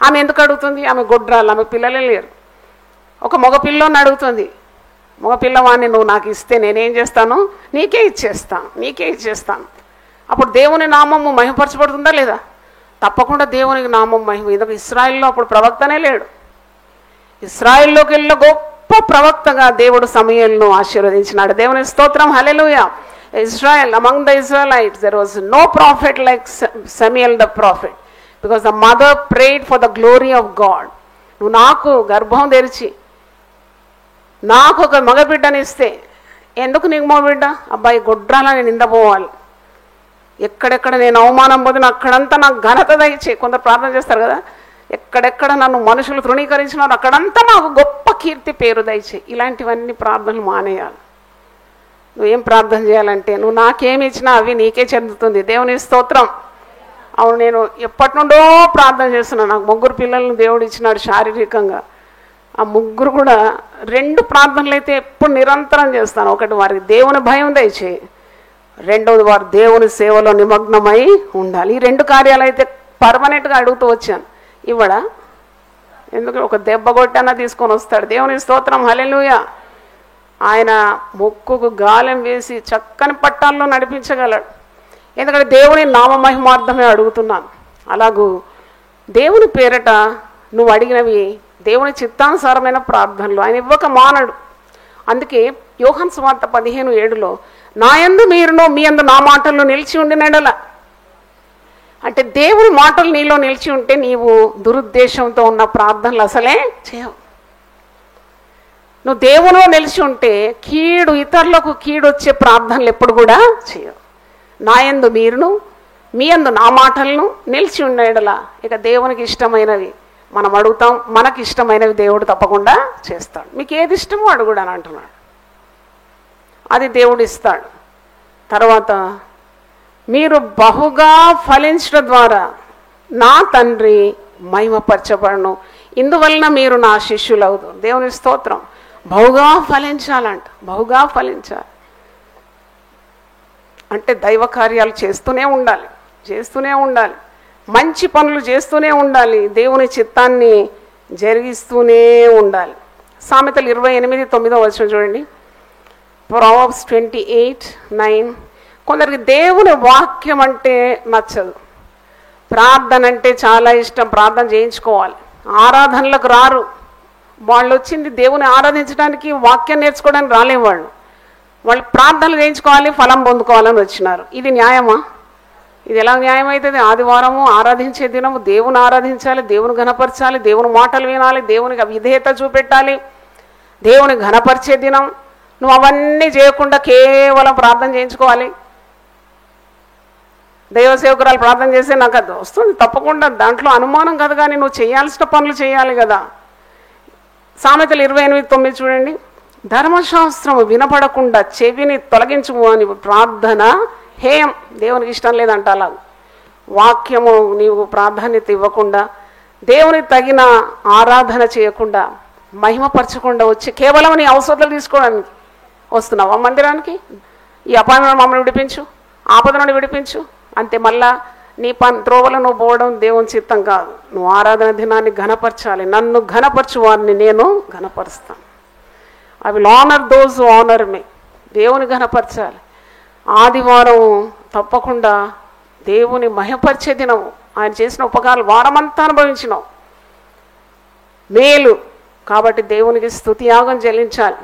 ఆమె ఎందుకు అడుగుతుంది? ఆమె గొడ్రాలు, ఆమె పిల్లలే లేరు. ఒక మగపిల్లని అడుగుతుంది, మగపిల్లవాడిని నువ్వు నాకు ఇస్తే నేనేం చేస్తాను? నీకే ఇచ్చేస్తాను. అప్పుడు దేవుని నామము మహిమపరచబడుతుందా లేదా? తప్పకుండా దేవునికి నామం మహిమ. ఇందుకు ఇశ్రాయేల్లో అప్పుడు ప్రవక్తనే లేడు. ఇశ్రాయేల్లోకి వెళ్ళిన గొప్ప ప్రవక్తగా దేవుడు సమూయేలును ఆశీర్వదించినాడు. దేవుని స్తోత్రం. హల్లెలూయా. Israel, among the Israelites, there was no prophet like Samuel the prophet, because the mother prayed for the glory of God. నువ్వు నాకు గర్భం తెరిచి నాకు ఒక మగబిడ్డని ఇస్తే, ఎందుకు నీకు మగబిడ్డ? అబ్బాయి గొడ్రాలని నిందపోవాలి, ఎక్కడెక్కడ నేను అవమానం పొందిన అక్కడంతా నాకు ఘనత దయచే. కొందరు ప్రార్థన చేస్తారు కదా, ఎక్కడెక్కడ నన్ను మనుషులు తృణీకరించినారు అక్కడంతా నాకు గొప్ప కీర్తి పేరు దయచే. ఇలాంటివన్నీ ప్రార్థనలు మానేయాలి. నువ్వేం ప్రార్థన చేయాలంటే, నువ్వు నాకేమి ఇచ్చినా అవి నీకే చెందుతుంది. దేవుని స్తోత్రం. అవును, నేను ఎప్పటి నుండో ప్రార్థన చేస్తున్నాను. నాకు 3 పిల్లలను దేవుడు ఇచ్చినాడు శారీరకంగా. ఆ 3 కూడా 2 ప్రార్థనలు అయితే ఎప్పుడు నిరంతరం చేస్తాను. ఒకటి, వారికి దేవుని భయం దయచేయి. 2వది, వారు దేవుని సేవలో నిమగ్నమై ఉండాలి. ఈ 2 కార్యాలు అయితే పర్మనెంట్గా అడుగుతూ వచ్చాను. ఇవ్వడా? ఎందుకు? ఒక దెబ్బ కొట్టన్నా తీసుకొని వస్తాడు. దేవుని స్తోత్రం. హల్లెలూయా. ఆయన ముక్కుకు గాలం వేసి చక్కని పట్టాల్లో నడిపించగలడు. ఎందుకంటే దేవుని నామమహిమార్థమే అడుగుతున్నాను. అలాగూ దేవుని పేరట నువ్వు అడిగినవి దేవుని చిత్తానుసారమైన ప్రార్థనలు ఆయన ఇవ్వక మానడు. అందుకే యోహాను సువార్త 15:7 నా యందు మీరును మీ యందు నా మాటల్లో నిలిచి ఉండినడల, అంటే దేవుని మాటలు నీలో నిలిచి ఉంటే నీవు దురుద్దేశంతో ఉన్న ప్రార్థనలు అసలే చేయవు. నువ్వు దేవునిలో నిలిచి ఉంటే ఇతరులకు కీడు వచ్చే ప్రార్థనలు ఎప్పుడు కూడా చేయవు. నా యందు మీరును మీ యందు నా మాటలను నిలిచి ఉండేలా ఇక దేవునికి ఇష్టమైనవి మనం అడుగుతాం. మనకి ఇష్టమైనవి దేవుడు తప్పకుండా చేస్తాడు. మీకు ఏది ఇష్టమో అడుగుడు అని అంటున్నాడు. అది దేవుడు ఇస్తాడు. తర్వాత మీరు బహుగా ఫలించడం ద్వారా నా తండ్రి మహిమపరచబడును, ఇందువలన మీరు నా శిష్యులు అవుతారు. దేవుని స్తోత్రం. బహుగా ఫలించాలంట. బహుగా ఫలించాలి అంటే దైవ కార్యాలు చేస్తూనే ఉండాలి, మంచి పనులు చేస్తూనే ఉండాలి, దేవుని చిత్తాన్ని జరిగిస్తూనే ఉండాలి. సామెతలు 28:9 చూడండి. Proverbs 28:9. కొందరికి దేవుని వాక్యం అంటే నచ్చదు, ప్రార్థన అంటే చాలా ఇష్టం, ప్రార్థన చేయించుకోవాలి. ఆరాధనలకు రారు. వాళ్ళు వచ్చింది దేవుని ఆరాధించడానికి, వాక్యం నేర్చుకోవడానికి రాలేవు. వాళ్ళు ప్రార్థనలు చేయించుకోవాలి, ఫలం పొందుకోవాలని వచ్చినారు. ఇది న్యాయమా? ఇది ఎలా న్యాయం అవుతుంది? ఆదివారము ఆరాధించే దినము, దేవుని ఆరాధించాలి, దేవుని ఘనపరచాలి, దేవుని మాటలు వినాలి, దేవునికి విధేయత చూపెట్టాలి, దేవుని ఘనపరిచే దినం. నువ్వు అవన్నీ చేయకుండా కేవలం ప్రార్థన చేయించుకోవాలి. దైవ సేవకురాలు ప్రార్థన చేస్తే నాకు అది వస్తుంది తప్పకుండా, దాంట్లో అనుమానం కదా. కానీ నువ్వు చేయాల్సిన పనులు చేయాలి కదా. సామెతలు 28:9 చూడండి. ధర్మశాస్త్రము వినపడకుండా చెవిని తొలగించుము అని ప్రార్థన హేయం, దేవునికి ఇష్టం లేదంట. అలా వాక్యము నీవు ప్రాధాన్యత ఇవ్వకుండా, దేవునికి తగిన ఆరాధన చేయకుండా, మహిమపరచకుండా వచ్చి కేవలం నీ ఔషధాలు తీసుకోవడానికి వస్తున్నావా మందిరానికి? ఈ అపాయింట్మెంట్ మమ్మల్ని విడిపించు, ఆపద నుండి విడిపించు అంతే. మళ్ళా నీ త్రోవలో నువ్వు పోవడం దేవుని చిత్తం కాదు. నువ్వు ఆరాధన దినాన్ని ఘనపరచాలి. నన్ను ఘనపరచు వారిని నేను ఘనపరుస్తాను. I will honour those who honour me. దేవుని ఘనపరచాలి. ఆదివారం తప్పకుండా దేవుని మహిమపరిచే దినము. ఆయన చేసిన ఉపకారాలు వారమంతా అనుభవించినావు, మేలు. కాబట్టి దేవునికి స్తుతియాగం చెల్లించాలి.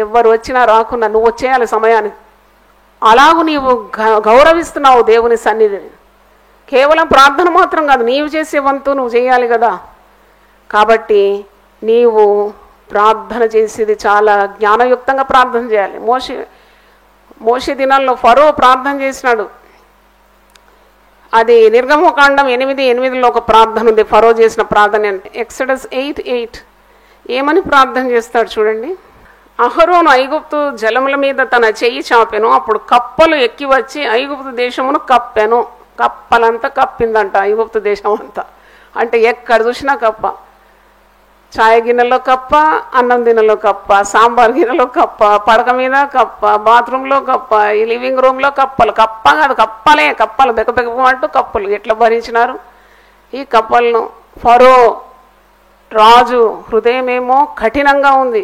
ఎవరు వచ్చినా రాకున్నా నువ్వు వచ్చేయాలి సమయానికి. అలాగూ నీవు గౌరవిస్తున్నావు దేవుని సన్నిధిని. కేవలం ప్రార్థన మాత్రం కాదు, నీవు చేసే వంతు నువ్వు చేయాలి కదా. కాబట్టి నీవు ప్రార్థన చేసేది చాలా జ్ఞానయుక్తంగా ప్రార్థన చేయాలి. మోషే దినాల్లో ఫరో ప్రార్థన చేసినాడు. అది నిర్గమకాండం 8:8 ఒక ప్రార్థన ఉంది. ఫరో చేసిన ప్రార్థన అంటే ఎక్సడస్ 8:8 ఏమని ప్రార్థన చేస్తాడు చూడండి. అహరోను ఐగుప్తు జలముల మీద తన చెయ్యి చాపెను, అప్పుడు కప్పలు ఎక్కి వచ్చి ఐగుప్తు దేశమును కప్పెను. కప్పలంతా కప్పిందంట ఐగుప్తు దేశం అంతా. అంటే ఎక్కడ చూసినా కప్ప. చాయ్ గిన్నెలో కప్ప, అన్నం గిన్నెలో కప్ప, సాంబార్ గిన్నెలో కప్ప, పడక మీద కప్ప, బాత్రూంలో కప్ప, ఈ లివింగ్ రూమ్లో కప్పలు. కప్ప కాదు, కప్పలు బెక్కబెక్కమంటూ కప్పలు ఎట్లా భరించినారు ఈ కప్పలను. ఫరో రాజు హృదయమేమో కఠినంగా ఉంది.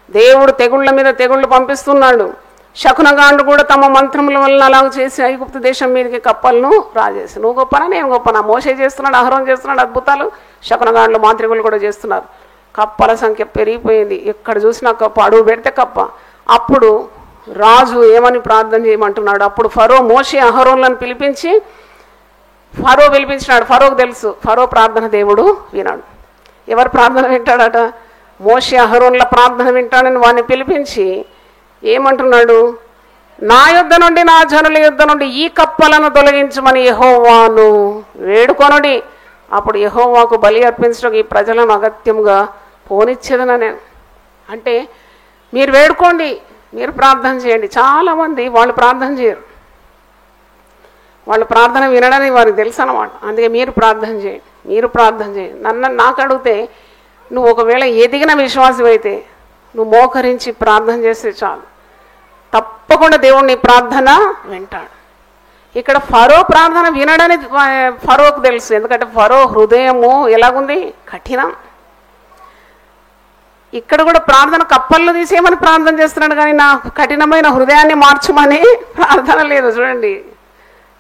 దేవుడు తెగుళ్ళ మీద తెగుళ్ళు పంపిస్తున్నాడు. శకునగాండు కూడా తమ మంత్రముల వల్ల అలాగ చేసి ఐగుప్తు దేశం మీదకి కప్పలను రాజేసి. నువ్వు గొప్పనా నేను గొప్పనా? మోషే చేస్తున్నాడు, అహరోను చేస్తున్నాడు అద్భుతాలు, శకునగాండ్లు మాంత్రికులు కూడా చేస్తున్నారు. కప్పల సంఖ్య పెరిగిపోయింది. ఎక్కడ చూసినా కప్ప, అడుగు పెడితే కప్ప. అప్పుడు రాజు ఏమని ప్రార్థన చేయమంటున్నాడు. అప్పుడు ఫరో మోషే అహరోన్లను పిలిపించినాడు. ఫరోకు తెలుసు ఫరో ప్రార్థన దేవుడు వినాడు. ఎవరు ప్రార్థన వింటాడట? మోషే అహరోన్ల ప్రార్థన వింటాడని వాడిని పిలిపించి ఏమంటున్నాడు? నా యుద్ధ నుండి, నా జనుల యుద్ధ నుండి ఈ కప్పలను తొలగించమని యెహోవాను వేడుకొనుడి. అప్పుడు యెహోవాకు బలి అర్పించడం ఈ ప్రజలను అగత్యముగా పోనిచ్చేదననే. అంటే మీరు వేడుకోండి, మీరు ప్రార్థన చేయండి. చాలామంది వాళ్ళు ప్రార్థన చేయరు, వాళ్ళు ప్రార్థన వినడానికి వారికి తెలుసు అన్నమాట. అందుకే మీరు ప్రార్థన చేయండి. నాకు అడిగితే నువ్వు ఒకవేళ ఎదిగిన విశ్వాసం అయితే నువ్వు మోకరించి ప్రార్థన చేస్తే చాలు, తప్పకుండా దేవుడు నీ ప్రార్థన వింటాడు. ఇక్కడ ఫరో ప్రార్థన వినడని ఫరోకు తెలుసు. ఎందుకంటే ఫరో హృదయము ఎలాగుంది? కఠినం. ఇక్కడ కూడా ప్రార్థన కప్పల్లో తీసేయమని ప్రార్థన చేస్తున్నాడు, కానీ నా కఠినమైన హృదయాన్ని మార్చమని ప్రార్థన లేదు. చూడండి,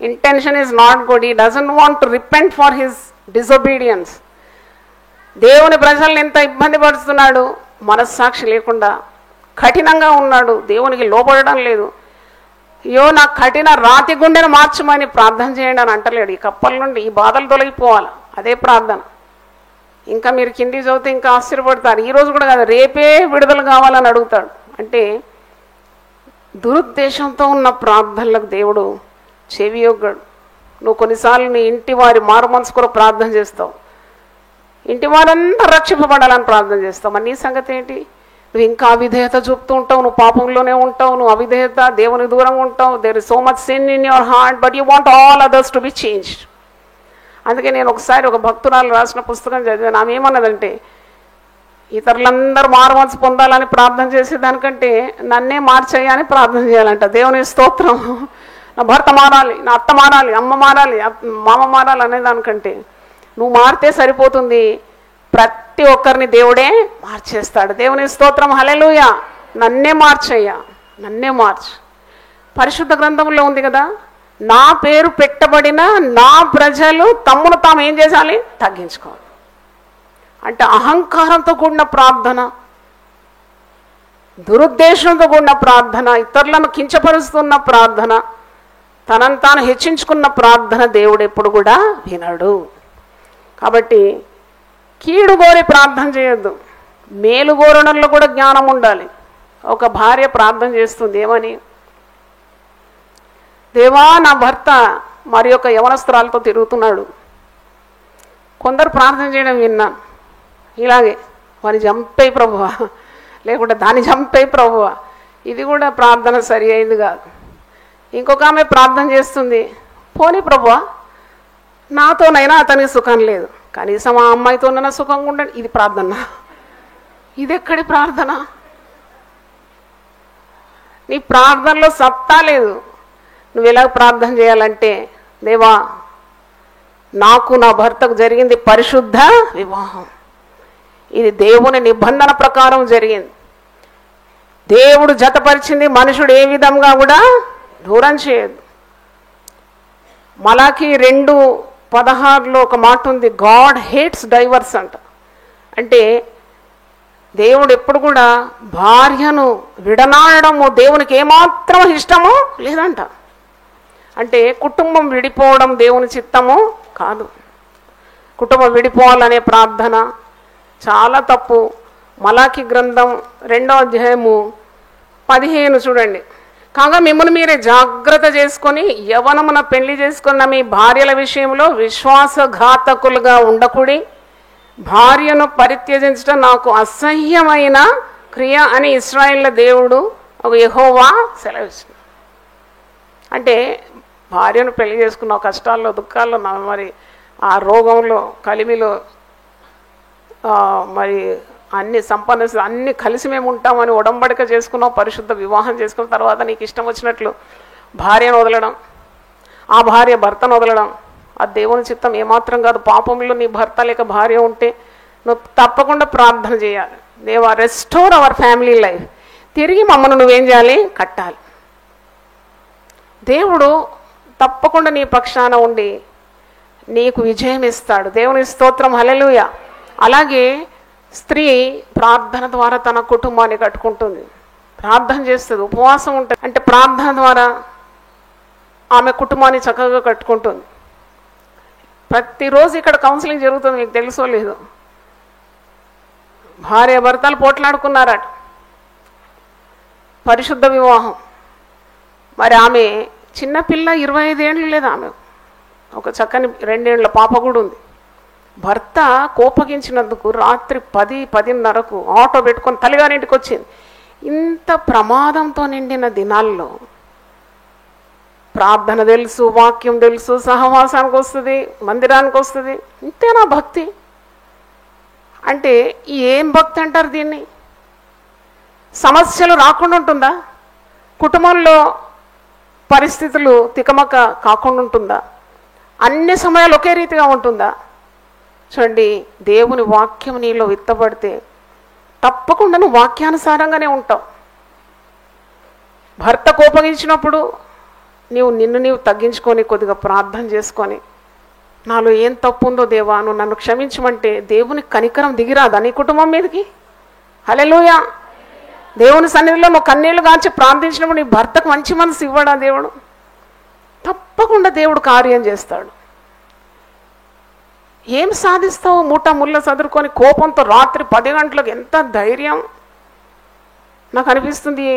ఇంటెన్షన్ ఈజ్ నాట్ గుడ్. ఈ doesn't want to repent for his disobedience. దేవుని ప్రజల్ని ఎంత ఇబ్బంది పడుతున్నాడు, మనస్సాక్షి లేకుండా కఠినంగా ఉన్నాడు, దేవునికి లోపడడం లేదు. అయ్యో నా కఠిన రాతి గుండెను మార్చమని ప్రార్థన చేయండి అని అంటలేడు. ఈ కప్పల నుండి ఈ బాధలు తొలగిపోవాలి, అదే ప్రార్థన. ఇంకా మీరు కింది చదివితే ఇంకా ఆశ్చర్యపడతారు. ఈరోజు కూడా కాదు, రేపే విడుదల కావాలని అడుగుతాడు. అంటే దురుద్దేశంతో ఉన్న ప్రార్థనలకు దేవుడు చెవియొగ్గడు. నువ్వు కొన్నిసార్లు నీ ఇంటి వారి మారు మనసు కూడా ప్రార్థన చేస్తావు, ఇంటి వారంతా రక్షింపబడాలని ప్రార్థన చేస్తావు. మరి నీ సంగతి ఏంటి? నువ్వు ఇంకా అవిధేయత చూపుతూ ఉంటావు, నువ్వు పాపంలోనే ఉంటావు, నువ్వు అవిధేయత, దేవుని దూరంగా ఉంటావు. There is so much sin in your heart, but you want all others to be changed. అందుకే నేను ఒకసారి ఒక భక్తురాలు రాసిన పుస్తకం చదివాను. ఆమె ఏమన్నదంటే, ఇతరులందరూ మారు మనసు పొందాలని ప్రార్థన చేసేదానికంటే నన్నే మార్చేయాలని ప్రార్థన చేయాలంట. దేవుని స్తోత్రం. నా భర్త మారాలి, నా అత్త మారాలి, అమ్మ మారాలి, మామ మారాలి అనేదానికంటే నువ్వు మారితే సరిపోతుంది. ప్రతి ఒక్కరిని దేవుడే మార్చేస్తాడు. దేవుని స్తోత్రం. హల్లెలూయా. నన్నే మార్చయ్యా, నన్నే మార్చు. పరిశుద్ధ గ్రంథంలో ఉంది కదా, నా పేరు పెట్టబడిన నా ప్రజలు తమ్మును తాము ఏం చేయాలి? తగ్గించుకోవాలి. అంటే అహంకారంతో కూడిన ప్రార్థన, దురుద్దేశంతో కూడిన ప్రార్థన, ఇతరులను కించపరుస్తున్న ప్రార్థన, తనను తాను హెచ్చించుకున్న ప్రార్థన దేవుడు ఎప్పుడు కూడా వినడు. కాబట్టి కీడు కోరి ప్రార్థన చేయొద్దు, మేలు కోరడంలో కూడా జ్ఞానం ఉండాలి. ఒక భార్య ప్రార్థన చేస్తుంది, ఏమని? దేవా, నా భర్త మరి యొక్క యవనస్త్రాలతో తిరుగుతున్నాడు. కొందరు ప్రార్థన చేయడం విన్నాను, ఇలాగే వాని చంపేయి ప్రభువా, లేకుంటే దాన్ని చంపేయి ప్రభువా. ఇది కూడా ప్రార్థన సరి అయింది కాదు. ఇంకొక ఆమె ప్రార్థన చేస్తుంది, పోనీ ప్రభువా, నాతోనైనా అతనికి సుఖం లేదు, కనీసం ఆ అమ్మాయితోనైనా సుఖంగా ఉండండి. ఇది ప్రార్థన? ఇది ఎక్కడి ప్రార్థన? నీ ప్రార్థనలో సత్తా లేదు. నువ్వు ఎలా ప్రార్థన చేయాలంటే, దేవా, నాకు నా భర్తకు జరిగింది పరిశుద్ధ వివాహం, ఇది దేవుని నిబంధన ప్రకారం జరిగింది, దేవుడు జతపరిచింది, మనుషుడు ఏ విధంగా కూడా దూరం చేయదు. మలాకి 2:16 ఒక మాట ఉంది, గాడ్ హేట్స్ డైవర్స్ అంట. అంటే దేవుడు ఎప్పుడు కూడా భార్యను విడనాడము దేవునికి ఏమాత్రం ఇష్టమో లేదంట. అంటే కుటుంబం విడిపోవడం దేవుని చిత్తము కాదు. కుటుంబం విడిపోవాలనే ప్రార్థన చాలా తప్పు. మలాకి గ్రంథం 2:15 చూడండి. కాగా మిమ్మల్ని మీరే జాగ్రత్త చేసుకొని యవనమున పెళ్లి చేసుకున్న మీ భార్యల విషయంలో విశ్వాసఘాతకులుగా ఉండకుడి, భార్యను పరిత్యజించడం నాకు అసహ్యమైన క్రియ అని ఇశ్రాయేళ్ల దేవుడు ఒక యెహోవా సెలవిస్తుంది. అంటే భార్యను పెళ్లి చేసుకున్న కష్టాల్లో దుఃఖాల్లో మరి ఆ రోగంలో కలిమిలో మరి అన్ని సంపన్న అన్ని కలిసి మేము ఉంటామని ఒడంబడిక చేసుకున్నావు, పరిశుద్ధ వివాహం చేసుకున్న తర్వాత నీకు ఇష్టం వచ్చినట్లు భార్యను వదలడం, ఆ భార్య భర్తను వదలడం, అది దేవుని చిత్తం ఏమాత్రం కాదు. పాపంలో నీ భర్త లేక భార్య ఉంటే నువ్వు తప్పకుండా ప్రార్థన చేయాలి, దేవా రెస్టోర్ అవర్ ఫ్యామిలీ లైఫ్, తిరిగి మమ్మల్ని నువ్వేం చేయాలి? కట్టాలి. దేవుడు తప్పకుండా నీ పక్షాన ఉండి నీకు విజయం ఇస్తాడు. దేవుని స్తోత్రం. హల్లెలూయా. అలాగే స్త్రీ ప్రార్థన ద్వారా తన కుటుంబాన్ని కట్టుకుంటుంది, ప్రార్థన చేస్తుంది, ఉపవాసం ఉంటుంది. అంటే ప్రార్థన ద్వారా ఆమె కుటుంబాన్ని చక్కగా కట్టుకుంటుంది. ప్రతిరోజు ఇక్కడ కౌన్సిలింగ్ జరుగుతుంది, మీకు తెలుసో లేదు. భార్య భర్తలు పోట్లాడుకున్నారట, పరిశుద్ధ వివాహం. మరి ఆమె చిన్నపిల్ల 25 ఏళ్ళు లేదు, ఆమె ఒక చక్కని 2 ఏళ్ల పాప కూడా ఉంది. భర్త కోపగించినందుకు రాత్రి 10-10:30 ఆటో పెట్టుకొని తల్లిగారింటికి వచ్చింది. ఇంత ప్రమాదంతో నిండిన దినాల్లో ప్రార్థన తెలుసు, వాక్యం తెలుసు, సహవాసానికి వస్తుంది, మందిరానికి వస్తుంది, ఇంతేనా భక్తి? అంటే ఏం భక్తి అంటారు దీన్ని? సమస్యలు రాకుండా ఉంటుందా? కుటుంబంలో పరిస్థితులు తికమక కాకుండా ఉంటుందా? అన్ని సమయాలు ఒకే రీతిగా ఉంటుందా? చూడండి, దేవుని వాక్యం నీలో విత్తబడితే తప్పకుండా నువ్వు వాక్యానుసారంగానే ఉంటావు. భర్త కోపగించినప్పుడు నిన్ను తగ్గించుకొని కొద్దిగా ప్రార్థన చేసుకొని, నాలో ఏం తప్పు ఉందో దేవా నువ్వు నన్ను క్షమించమంటే దేవుని కనికరం దిగిరాదా నీ కుటుంబం మీదకి? హల్లెలూయా. దేవుని సన్నిధిలో నువ్వు కన్నీళ్లు కాల్చి ప్రార్థించినప్పుడు నీ భర్తకు మంచి మనసు ఇవ్వడా దేవుడు? తప్పకుండా దేవుడు కార్యం చేస్తాడు. ఏం సాధిస్తావు? మూట ముళ్ళ చదువుకొని కోపంతో రాత్రి 10 గంటలకు? ఎంత ధైర్యం! నాకు అనిపిస్తుంది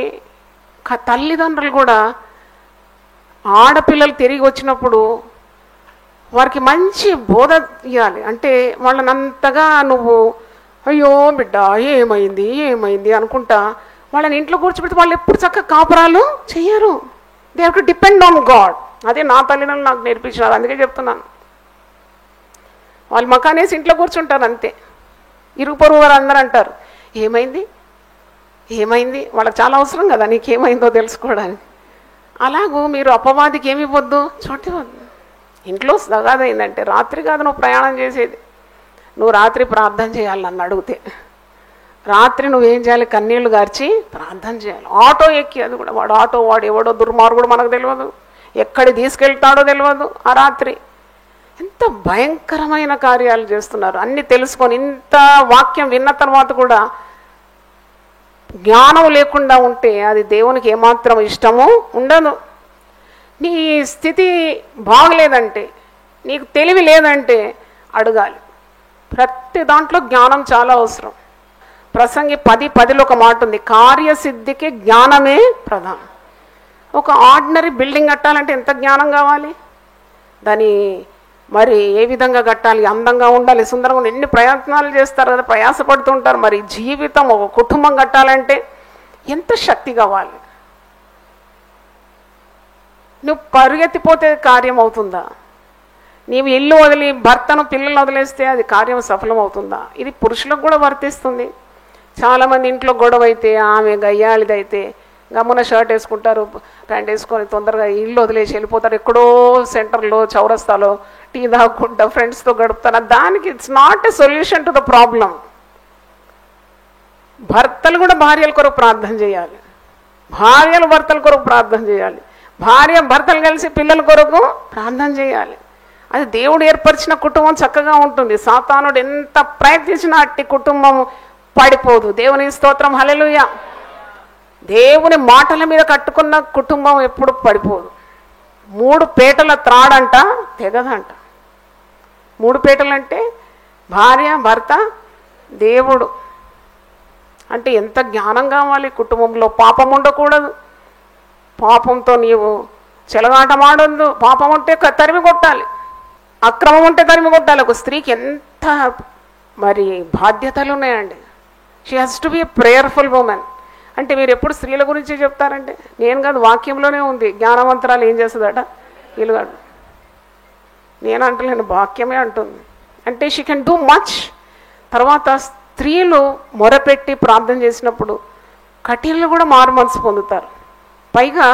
తల్లిదండ్రులు కూడా ఆడపిల్లలు తిరిగి వచ్చినప్పుడు వారికి మంచి బోధ ఇవ్వాలి. అంటే వాళ్ళని అంతగా నువ్వు అయ్యో బిడ్డ ఏమైంది ఏమైంది అనుకుంటా వాళ్ళని ఇంట్లో కూర్చోబెడితే వాళ్ళు ఎప్పుడు చక్కగా కాపురాలు చెయ్యరు. They have to depend on God. అదే నా తల్లిదండ్రులు నాకు నేర్పించినారు. అందుకే చెప్తున్నాను. వాళ్ళు మకానేసి ఇంట్లో కూర్చుంటారు అంతే. ఇరుగు పొరుగు వారు అందరూ అంటారు ఏమైంది ఏమైంది. వాళ్ళకి చాలా అవసరం కదా నీకేమైందో తెలుసుకోవడానికి. అలాగూ మీరు అపవాదికి ఏమి ఇవ్వద్దు, చోటివ్వద్దు. ఇంట్లో సగాదైందంటే రాత్రి కాదు నువ్వు ప్రయాణం చేసేది. నువ్వు రాత్రి ప్రార్థన చేయాలి. నన్ను అడిగితే రాత్రి నువ్వేం చేయాలి? కన్నీళ్లు గార్చి ప్రార్థన చేయాలి. ఆటో ఎక్కి, అది కూడా వాడు ఎవడో దుర్మార్గుడు మనకు తెలియదు, ఎక్కడి తీసుకెళ్తాడో తెలియదు. ఆ రాత్రి ఎంత భయంకరమైన కార్యాలు చేస్తున్నారు అన్ని తెలుసుకొని. ఇంత వాక్యం విన్న తర్వాత కూడా జ్ఞానం లేకుండా ఉంటే అది దేవునికి ఏమాత్రం ఇష్టము ఉండదు. నీ స్థితి బాగలేదంటే, నీకు తెలివి లేదంటే అడగాలి. ప్రతి దాంట్లో జ్ఞానం చాలా అవసరం. ప్రసంగి 10:10లో ఒక మాట ఉంది, కార్యసిద్ధికి జ్ఞానమే ప్రధానం. ఒక ఆర్డినరీ బిల్డింగ్ కట్టాలంటే ఎంత జ్ఞానం కావాలి? దాని మరి ఏ విధంగా కట్టాలి, అందంగా ఉండాలి, సుందరంగా ఉండాలి, ఎన్ని ప్రయత్నాలు చేస్తారు కదా, ప్రయాసపడుతుంటారు. మరి జీవితం ఒక కుటుంబం కట్టాలంటే ఎంత శక్తి కావాలి? నువ్వు పరిగెత్తిపోతే కార్యం అవుతుందా? నీవు ఇల్లు వదిలి భర్తను పిల్లలు వదిలేస్తే అది కార్యం సఫలం అవుతుందా? ఇది పురుషులకు కూడా వర్తిస్తుంది. చాలామంది ఇంట్లో గొడవ అయితే, ఆమె గయ్యాళిదైతే గమ్మున షర్ట్ వేసుకుంటారు, ప్యాంట్ వేసుకొని తొందరగా ఇల్లు వదిలేసి వెళ్ళిపోతారు. ఎక్కడో సెంటర్లో చౌరస్తాలో టీ తాగుకుంటా ఫ్రెండ్స్తో గడుపుతారు. దానికి it's not a solution to the problem. భర్తలు కూడా భార్యల కొరకు ప్రార్థన చేయాలి, భార్యలు భర్తల కొరకు ప్రార్థన చేయాలి, భార్య భర్తలు కలిసి పిల్లల కొరకు ప్రార్థన చేయాలి. అది దేవుడు ఏర్పరిచిన కుటుంబం చక్కగా ఉంటుంది. సాతానుడు ఎంత ప్రయత్నించినా అట్టి కుటుంబం పడిపోదు. దేవుని స్తోత్రం, హల్లెలూయా. దేవుని మాటల మీద కట్టుకున్న కుటుంబం ఎప్పుడు పడిపోదు. 3 పేటల త్రాడంట తెగదంట. 3 పేటలు అంటే భార్య, భర్త, దేవుడు. అంటే ఎంత జ్ఞానం కావాలి కుటుంబంలో. పాపం ఉండకూడదు, పాపంతో నీవు చెలగాటమాడొద్దు. పాపం ఉంటే తరిమి కొట్టాలి, అక్రమం ఉంటే తరిమి కొట్టాలి. ఒక స్త్రీకి ఎంత మరి బాధ్యతలు ఉన్నాయండి. She has to be a prayerful women. అంటే మీరు ఎప్పుడు స్త్రీల గురించి చెప్తారంటే నేను కాదు, వాక్యంలోనే ఉంది. జ్ఞానవంతరాలు ఏం చేస్తుందట ఇల్లుగాడు. నేను అంటలేను, వాక్యమే అంటుంది. అంటే షీ కెన్ డూ మచ్. తర్వాత స్త్రీలు మొరపెట్టి ప్రార్థన చేసినప్పుడు కఠినలు కూడా మారు మనసు పొందుతారు. పైగా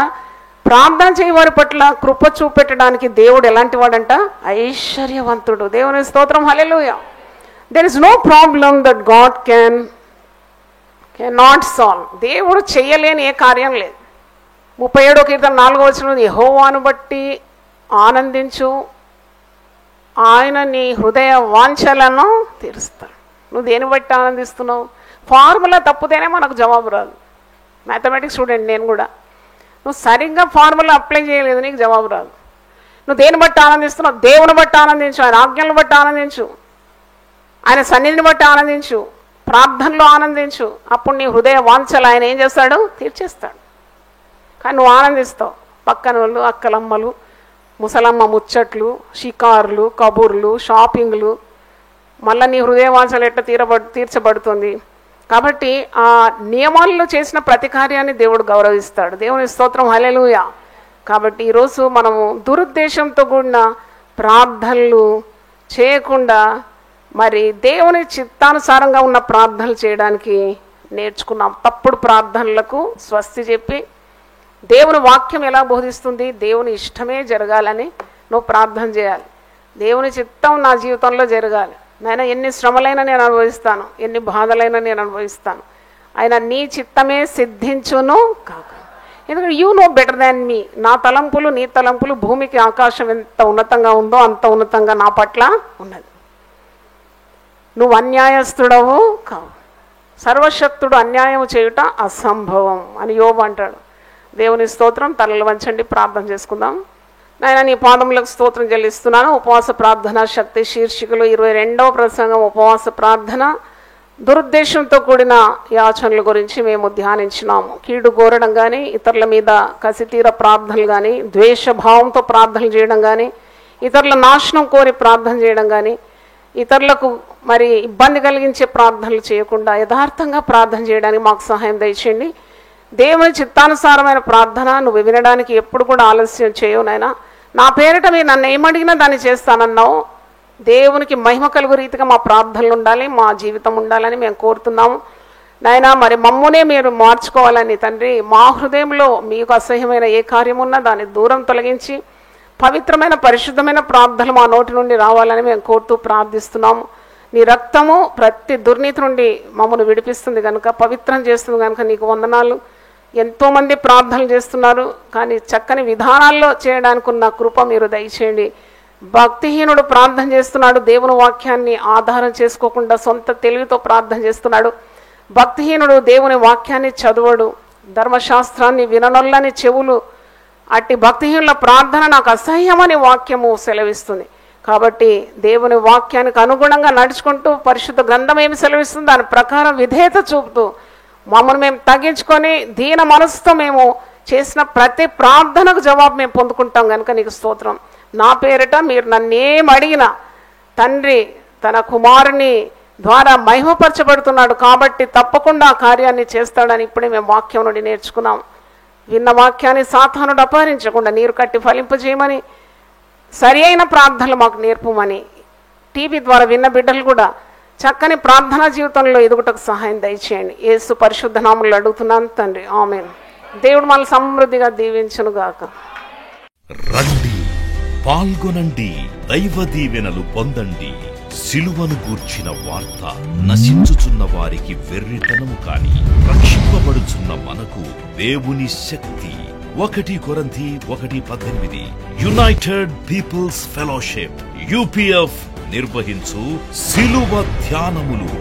ప్రార్థన చేయవారి పట్ల కృప చూపెట్టడానికి దేవుడు ఎలాంటి వాడంట? ఐశ్వర్యవంతుడు. దేవుని స్తోత్రం, hallelujah. There is no problem that God can not solve. దేవుడు చెయ్యలేని ఏ కార్యం లేదు. 37వ కీర్తన 4వ వచనం, యెహోవాను బట్టి ఆనందించు, ఆయన నీ హృదయ వాంఛలను తీరుస్తాడు. నువ్వు దేని బట్టి ఆనందిస్తున్నావు? ఫార్ములా తప్పుతేనే మనకు జవాబు రాదు. మ్యాథమెటిక్స్ స్టూడెంట్ నేను కూడా. నువ్వు సరిగ్గా ఫార్ములా అప్లై చేయలేదు, నీకు జవాబు రాదు. నువ్వు దేని బట్టి ఆనందిస్తున్నావు? దేవుని బట్టి ఆనందించు, ఆయన ఆజ్ఞలను బట్టి ఆనందించు, ఆయన సన్నిధిని బట్టి ఆనందించు, ప్రార్థనలో ఆనందించు. అప్పుడు నీ హృదయ వాంఛలు ఆయన ఏం చేస్తాడు? తీర్చేస్తాడు. కానీ నువ్వు ఆనందిస్తావు. పక్కన వాళ్ళు, అక్కలమ్మలు, ముసలమ్మ ముచ్చట్లు, షికారులు, కబుర్లు, షాపింగ్లు, మళ్ళీ నీ హృదయ వాంఛలు ఎట్లా తీర్చబడుతుంది. కాబట్టి ఆ నియమాల్లో చేసిన ప్రతి కార్యాన్ని దేవుడు గౌరవిస్తాడు. దేవుని స్తోత్రం, హల్లెలూయా. కాబట్టి ఈరోజు మనము దురుద్దేశంతో కూడిన ప్రార్థనలు చేయకుండా మరి దేవుని చిత్తానుసారంగా ఉన్న ప్రార్థనలు చేయడానికి నేర్చుకున్నాం. తప్పుడు ప్రార్థనలకు స్వస్తి చెప్పి దేవుని వాక్యం ఎలా బోధిస్తుంది, దేవుని ఇష్టమే జరగాలని నువ్వు ప్రార్థన చేయాలి. దేవుని చిత్తం నా జీవితంలో జరగాలి. నాయన ఎన్ని శ్రమలైనా నేను అనుభవిస్తాను, ఎన్ని బాధలైనా నేను అనుభవిస్తాను, ఆయన నీ చిత్తమే సిద్ధించును కాక. ఎందుకంటే యూ నో బెటర్ దాన్ మీ. నా తలంపులు నీ తలంపులు భూమికి ఆకాశం ఎంత ఉన్నతంగా ఉందో అంత ఉన్నతంగా నా పట్ల ఉన్నది. నువ్వు అన్యాయస్తుడవు కావు, సర్వశక్తుడు అన్యాయం చేయుట అసంభవం అని యోబు అంటాడు. దేవుని స్తోత్రం. తలలు వంచండి, ప్రార్థన చేసుకుందాం. నాయన నీ పాదములకు స్తోత్రం చెల్లిస్తున్నాను. ఉపవాస ప్రార్థన శక్తి శీర్షికలో 22వ ప్రసంగం ఉపవాస ప్రార్థన, దురుద్దేశంతో కూడిన యాచనల గురించి మేము ధ్యానించినాము. కీడు కోరడం కానీ, ఇతరుల మీద కసితీర ప్రార్థనలు కానీ, ద్వేషభావంతో ప్రార్థనలు చేయడం కానీ, ఇతరుల నాశనం కోరి ప్రార్థన చేయడం కానీ, ఇతరులకు మరి ఇబ్బంది కలిగించే ప్రార్థనలు చేయకుండా యథార్థంగా ప్రార్థన చేయడానికి మాకు సహాయం దయచేయండి. దేవుని చిత్తానుసారమైన ప్రార్థన నువ్వు వినడానికి ఎప్పుడు కూడా ఆలస్యం చేయవు నాయన. నా పేరిట మీరు నన్ను ఏమడిగినా దాన్ని చేస్తానన్నావు. దేవునికి మహిమ కలుగు రీతిగా మా ప్రార్థనలు ఉండాలి, మా జీవితం ఉండాలని మేము కోరుతున్నాము నాయన. మరి మమ్మునే మీరు మార్చుకోవాలని తండ్రి, మా హృదయంలో మీకు అసహ్యమైన ఏ కార్యమున్నా దాన్ని దూరం తొలగించి పవిత్రమైన పరిశుద్ధమైన ప్రార్థనలు మా నోటి నుండి రావాలని మేము కోరుతూ ప్రార్థిస్తున్నాము. నీ రక్తము ప్రతి దుర్నీతి నుండి మమ్మల్ని విడిపిస్తుంది కనుక, పవిత్రం చేస్తుంది కనుక నీకు వందనాలు. ఎంతోమంది ప్రార్థనలు చేస్తున్నారు, కానీ చక్కని విధానాల్లో చేయడానికి ఉన్న కృప మీరు దయచేయండి. భక్తిహీనుడు ప్రార్థన చేస్తున్నాడు, దేవుని వాక్యాన్ని ఆధారం చేసుకోకుండా సొంత తెలివితో ప్రార్థన చేస్తున్నాడు. భక్తిహీనుడు దేవుని వాక్యాన్ని చదవడు, ధర్మశాస్త్రాన్ని విననొల్లని చెవులు. అట్టి భక్తిహీనుల ప్రార్థన నాకు అసహ్యమని వాక్యము సెలవిస్తుంది. కాబట్టి దేవుని వాక్యానికి అనుగుణంగా నడుచుకుంటూ పరిశుద్ధ గ్రంథం ఏమి సెలవిస్తుంది దాని ప్రకారం విధేయత చూపుతూ మమ్మల్ని మేము తగ్గించుకొని దీన మనసుతో మేము చేసిన ప్రతి ప్రార్థనకు జవాబు మేము పొందుకుంటాం కనుక నీకు స్తోత్రం. నా పేరిట మీరు నన్నేం అడిగినా తండ్రి తన కుమారుని ద్వారా మహిమపరచబడుతున్నాడు కాబట్టి తప్పకుండా ఆ కార్యాన్ని చేస్తాడని ఇప్పుడే మేము వాక్యం నుండి నేర్చుకున్నాం. విన్న వాక్యాన్ని సాతానుడు అపహరించకుండా నీరు కట్టి ఫలింపజేయమని, సరి అయిన ప్రార్థనలు మాకు నేర్పమని, టీవీ ద్వారా విన్న బిడ్డలు కూడా చక్కని ప్రార్థనా జీవితంలో ఎదుగుటకు సహాయం దయచేయండి. యేసు పరిశుద్ధ నామములో అడుగుతున్నాను తండ్రి, ఆమేన్. దేవుడు మనల్ని సమృద్ధిగా దీవించును గాక. రండి, పాల్గొనండి, దైవ దీవెనలు పొందండి. సిలువను గూర్చిన వార్త నశించుచున్న వారికి వెర్రితనము కాని రక్షింపబడుచున్న మనకు దేవుని శక్తి. 1 కొరింథీ 1:18 యునైటెడ్ పీపుల్స్ ఫెలోషిప్ UPF నిర్వహించు సిలువ ధ్యానములు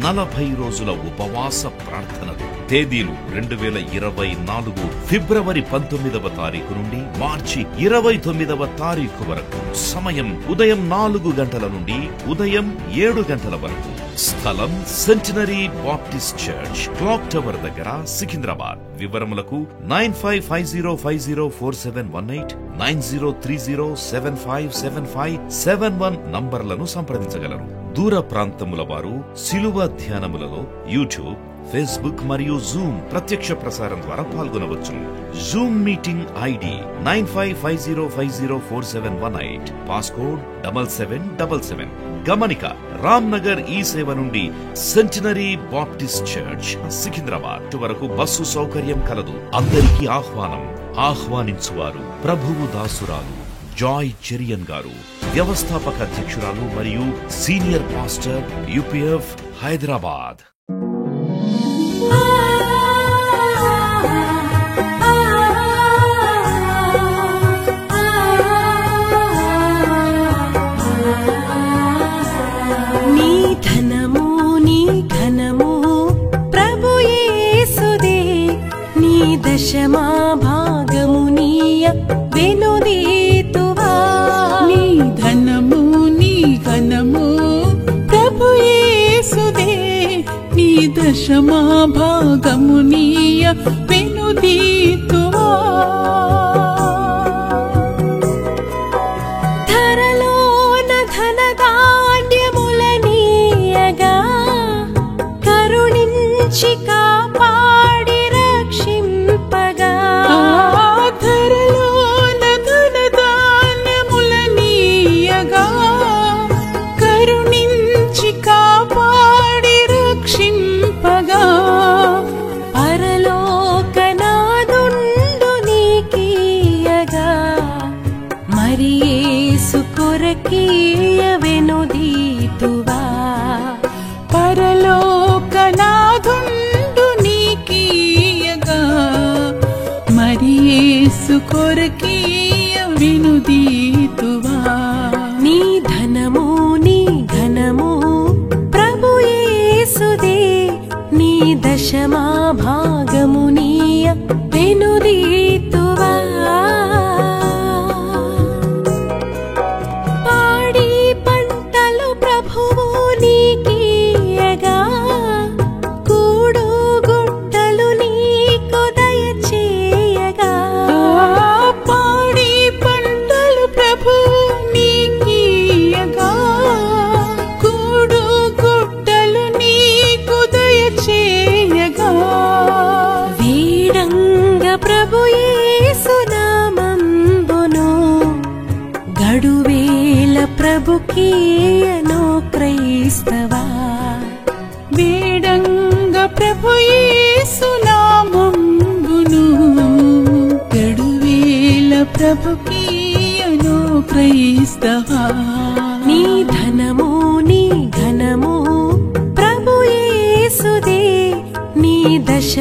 40 రోజుల ఉపవాస ప్రార్థనలు. తేదీలు 2024 ఫిబ్రవరి 19వ తారీఖు నుండి మార్చి 29వ తారీఖు వరకు. సమయం ఉదయం 4 గంటల నుండి ఉదయం 7 గంటల వరకు. స్థలం centenary Baptist church, clock tower దగ్గర, సికింద్రాబాద్. వివరములకు 9550504718 9030757571 నంబర్లను సంప్రదించగలరు. దూర ప్రాంతముల వారు సిలువ ధ్యానములలో యూట్యూబ్, ఫేస్బుక్ మరియు జూమ్ ప్రత్యక్ష ప్రసారం ద్వారా పాల్గొనవచ్చును. Zoom meeting ID 9550504718 passcode 7777. గమనిక, రామ్ నగర్ ఈ సేవ నుండి సెంటినరీ బాప్టిస్ట్ చర్చ్ సికింద్రాబాద్ వరకు బస్సు సౌకర్యం కలదు. అందరికీ ఆహ్వానం. ఆహ్వానించువారు ప్రభువు దాసురాలు జాయ్ చెరియన్ గారు, వ్యవస్థాపక అధ్యక్షురాలు మరియు సీనియర్ పాస్టర్ UPF హైదరాబాద్. దశమా భాగమునీయ వెనుదీతువా. నీ ధనము నీ ఘనము ప్రభు యేసుదే, నీ దశమా భాగమునీయ వెనుదీతువా. ధరలోన ధనధాన్యములనీయగా కరుణించి కాపాడి రక్షింపగా. ధరలోన ధనధాన్యములనీయగా కరుణించి కాపాడి రక్షింపగా. పరలోకనాదుండు నీకీయగా మరి యేసు కొరకీ వెనుదీతువా పరలోకనాథుండు నీకీయగా మరి యేసు కొరకీయ వెనుదీతువా నీ ధనము నీ ఘనము ప్రభు యేసుదే నీ దశమా భాగము నీయ వెనుదీతువా పాడి పంటలు ప్రభువు నీకీయగా కూడు గుట్టలు నీకు దయచేయగా పాడి పంటలు ప్రభువు నీకీయగా కూడు గుట్టలు నీకు దయచేయగా వీడంగ ప్రభు యేసు నామంబును గడువేల ప్రభుకీయను క్రైస్తవా వేడంగ ప్రభు యేసు నామంబును గడువేల ప్రభుకీయను క్రైస్తవా నీ ధనము నీ ఘనము ప్రభు యేసుదే నీ దశ